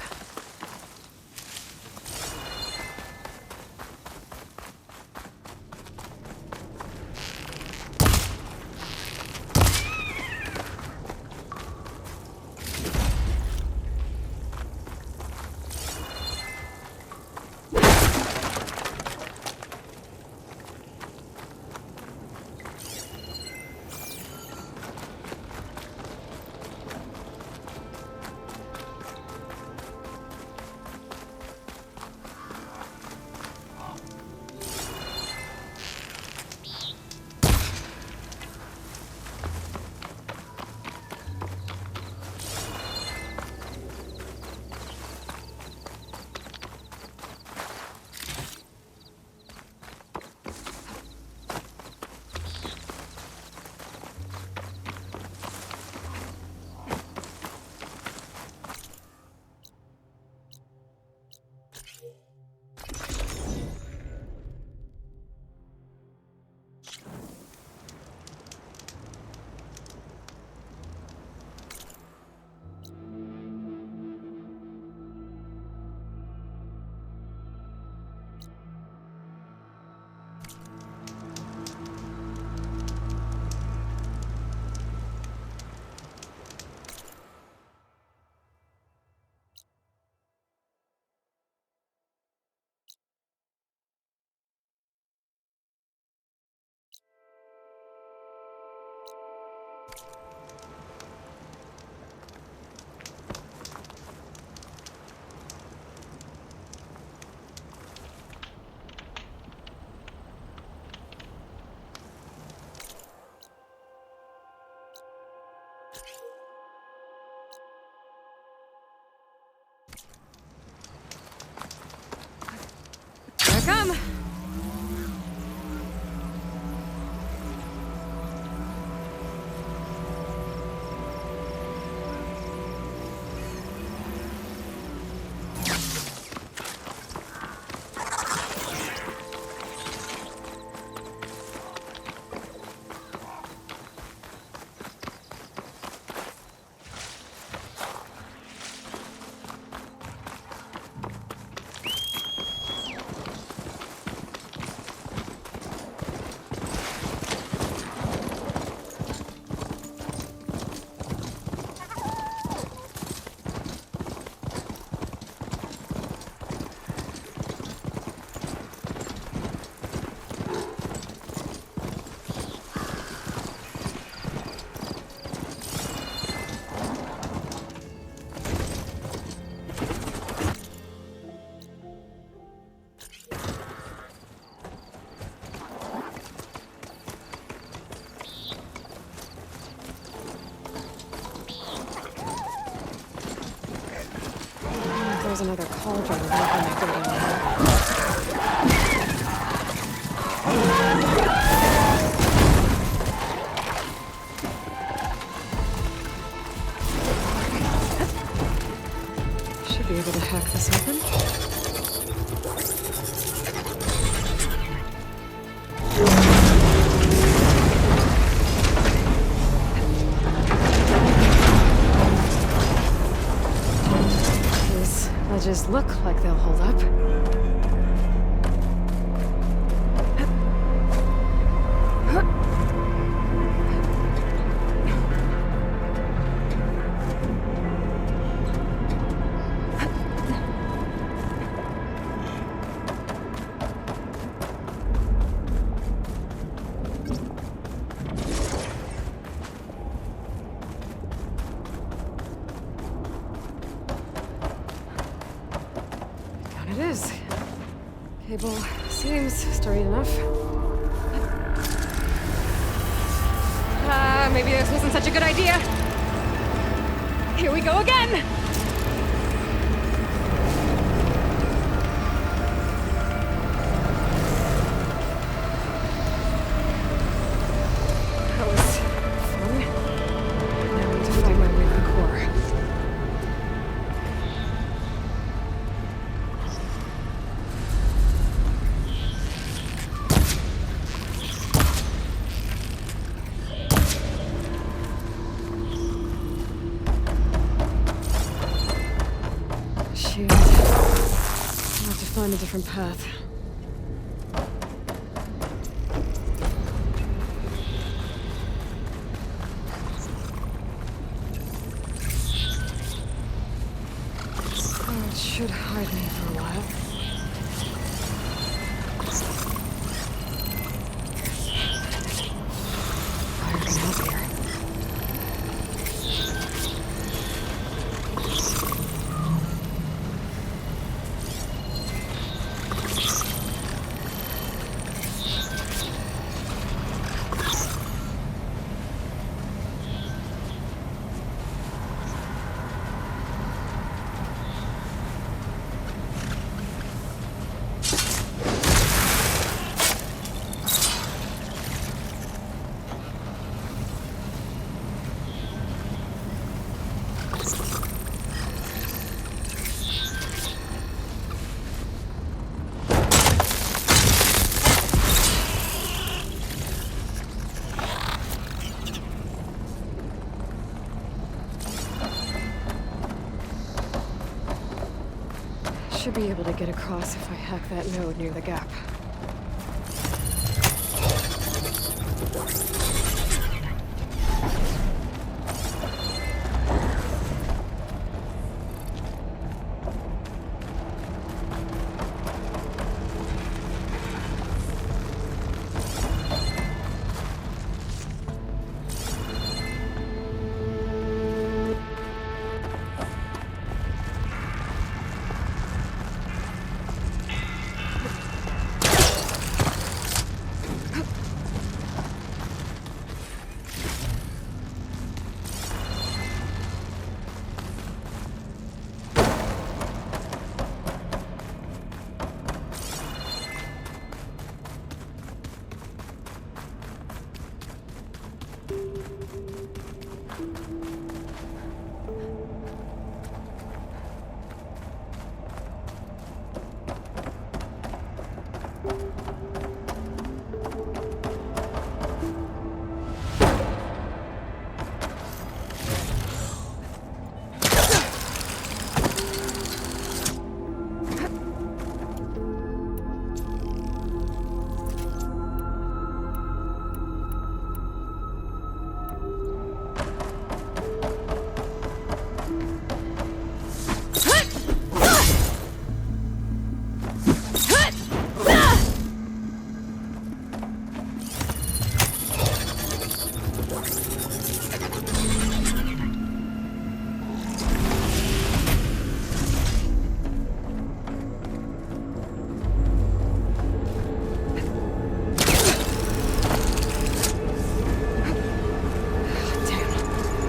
there's another cauldron in that building. Should be able to hack this open. These ledges look like they'll hold up. It is. Cable seems straight enough. Maybe this wasn't such a good idea. Here we go again! That was fun. Now I need to find my way to the core. Shoot. I'll have to find a different path. Oh, it should hide me for a while. Fire can help here. Should be able to get across if I hack that node near the gap.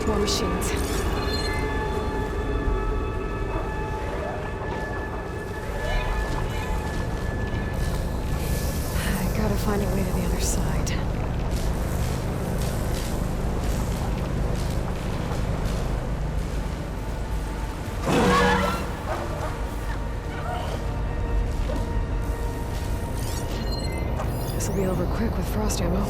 More machines. quick with frost ammo.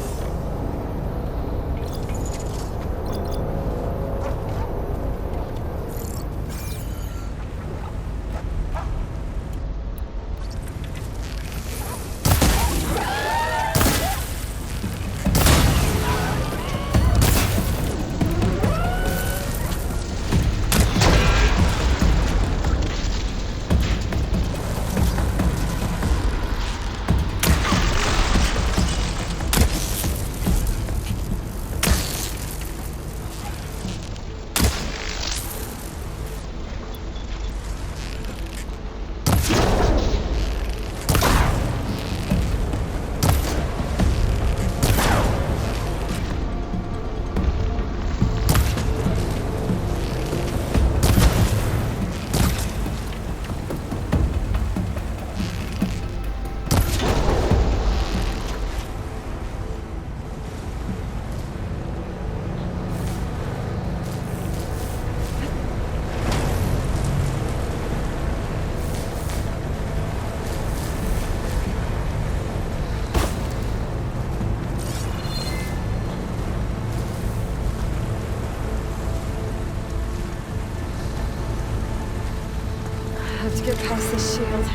Have to get past this shield.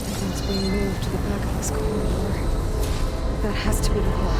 Everything's being moved to the back of this corridor. That has to be the core.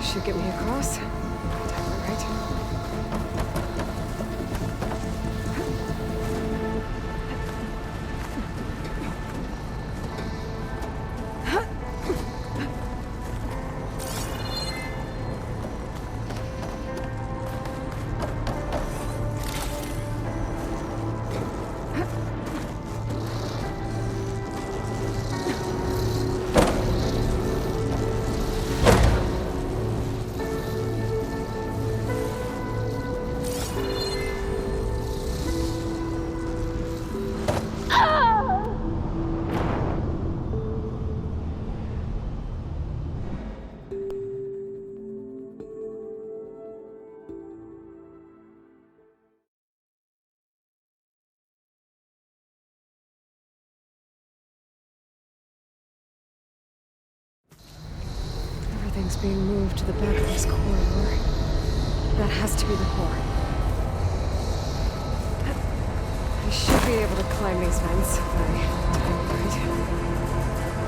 Should get me across. Right? Everything's being moved to the back of this corridor. That has to be the core. I should be able to climb these vents if I time it right.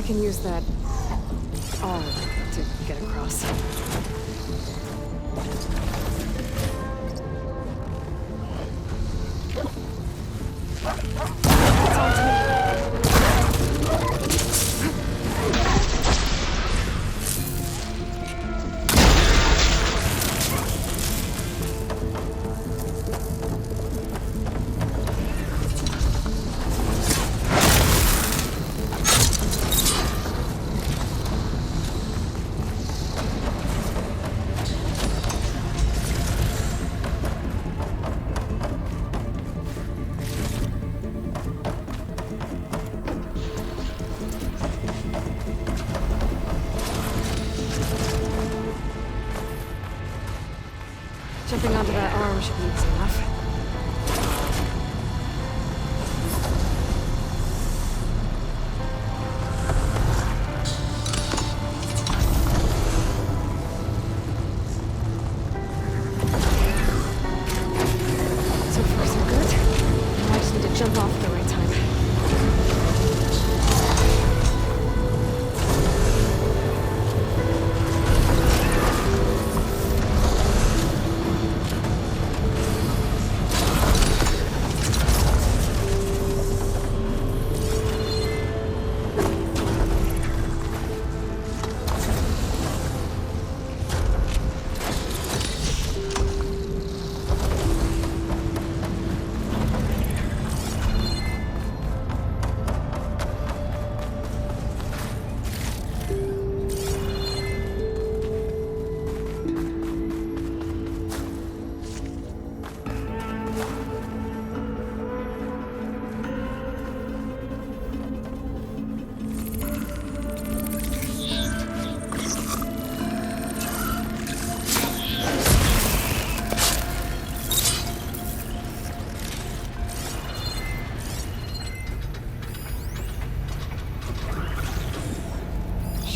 can use that arm to get across. Jumping onto that arm should be easy enough. So far, so good. Now I just need to jump off at the right time.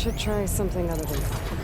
Should try something other than fire.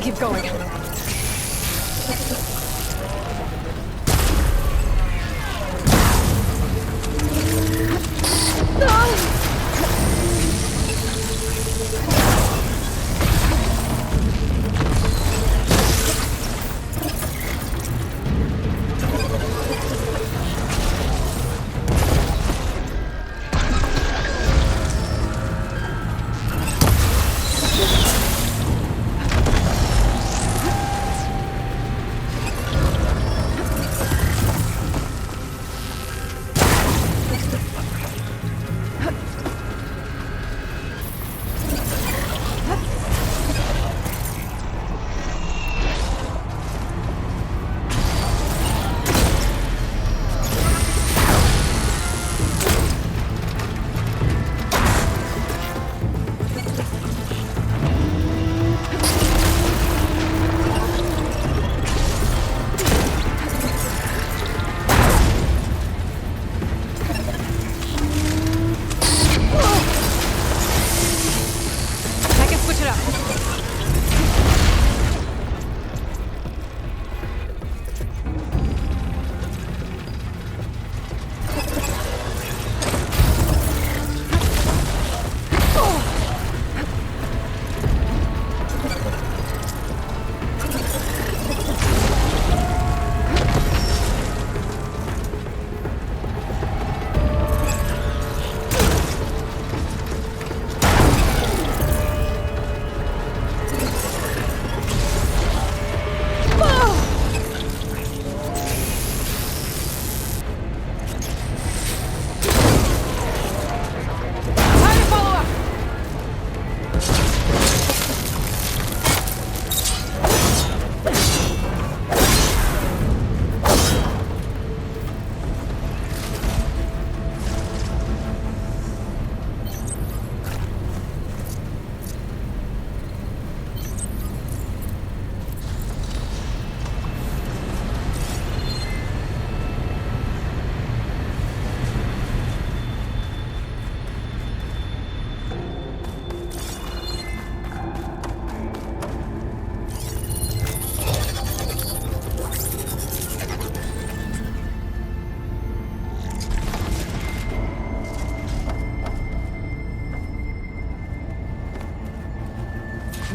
Keep going.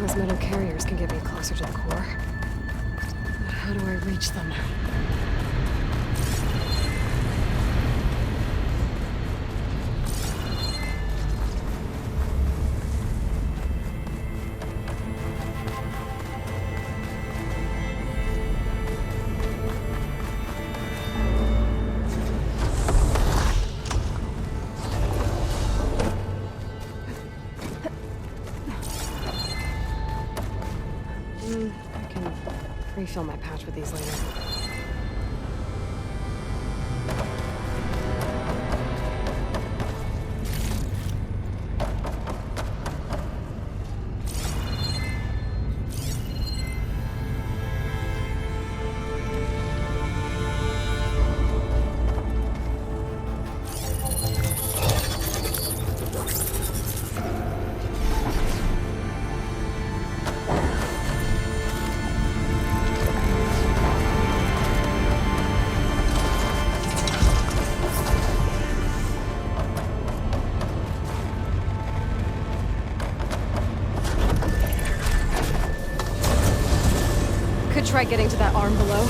Those metal carriers can get me closer to the core. But how do I reach them? I can refill my patch with these later. Could try getting to that arm below.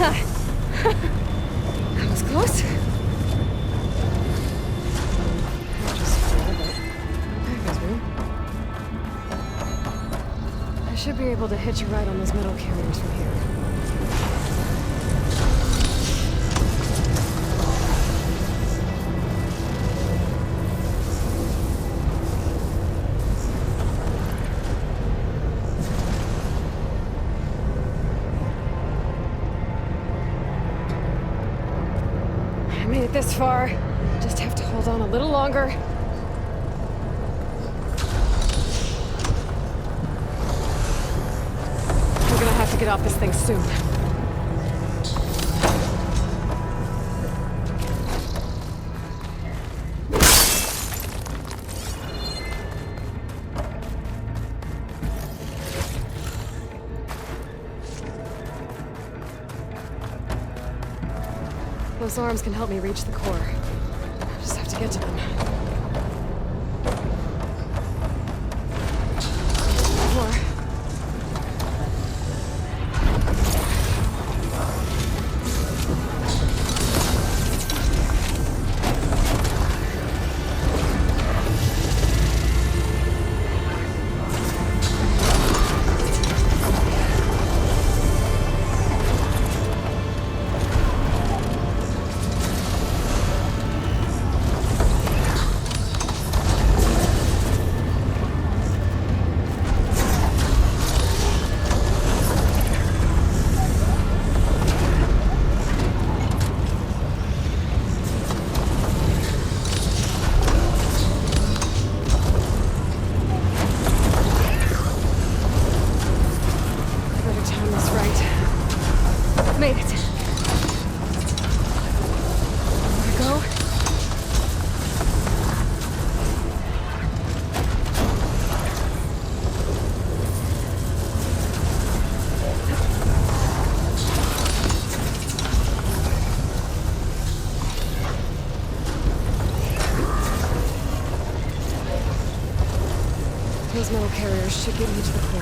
That was close. Just full, but okay, there's room. I should be able to hitch a ride on those metal carriers from here. I made it this far. Just have to hold on a little longer. We're gonna have to get off this thing soon. Those arms can help me reach the core. I just have to get to them. More. Made it. There we go. Those metal carriers should get me to the core.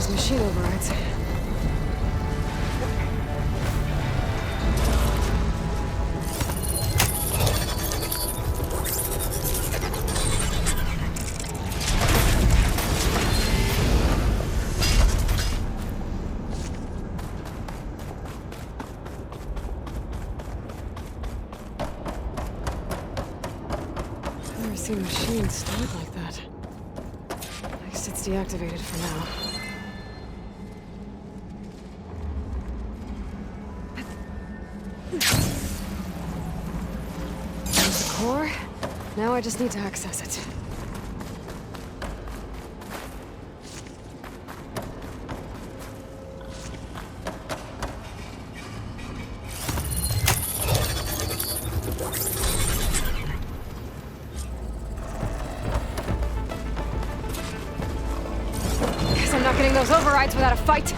Machine overrides. I've never seen machines start like that. I guess it's deactivated for now. There's the core. Now I just need to access it. Guess I'm not getting those overrides without a fight.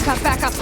Got backup.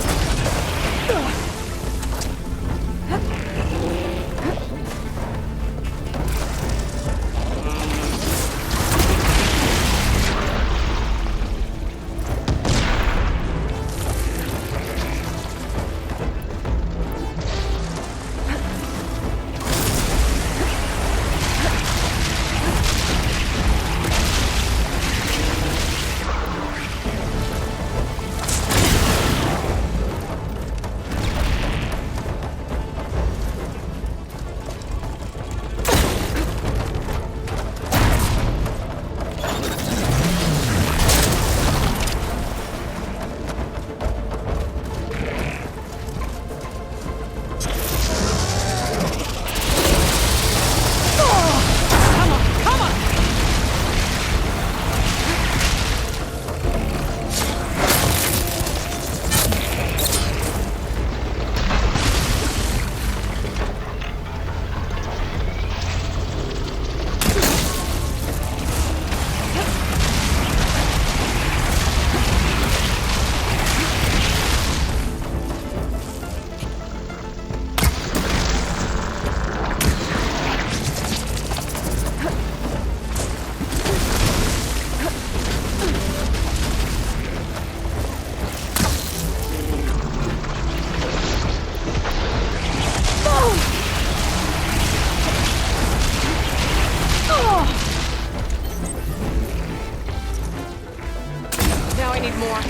Now I need more.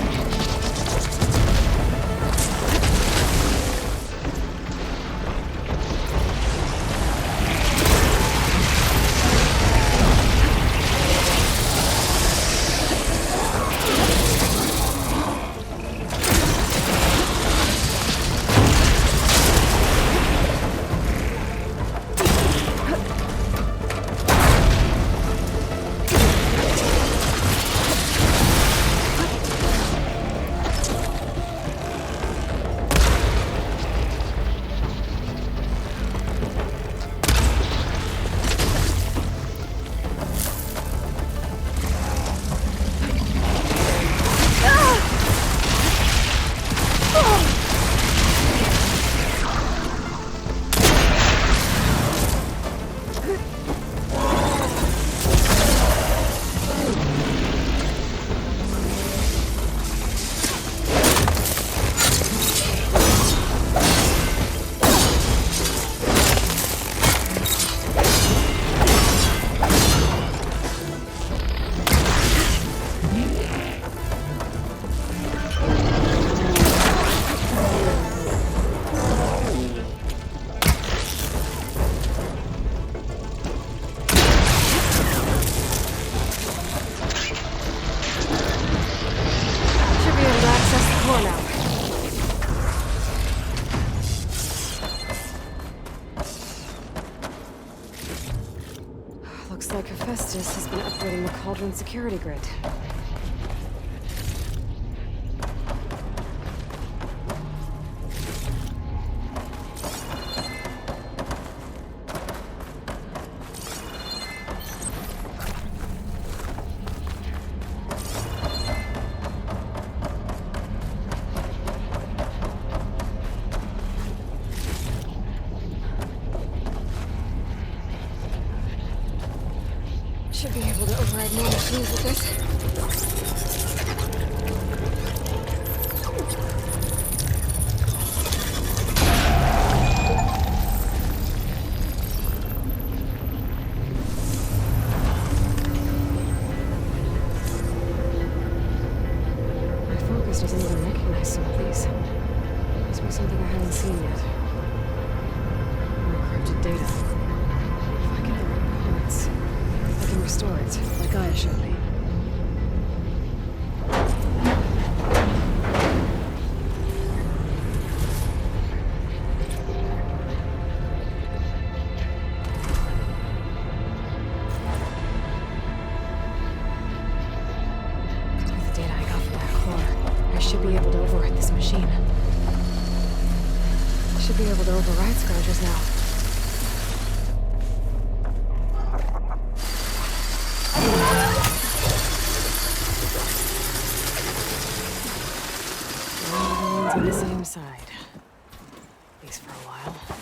Looks like Hephaestus has been upgrading the Cauldron security grid. Should be able to override more machines with this. My focus doesn't even recognize some of these. Must be something I haven't seen yet. More encrypted data. If I get the right components, I can restore it, like Gaia showed me. With the data I got from that core, I should be able to override this machine. I should be able to override Scourgers now. on the same side. At least for a while.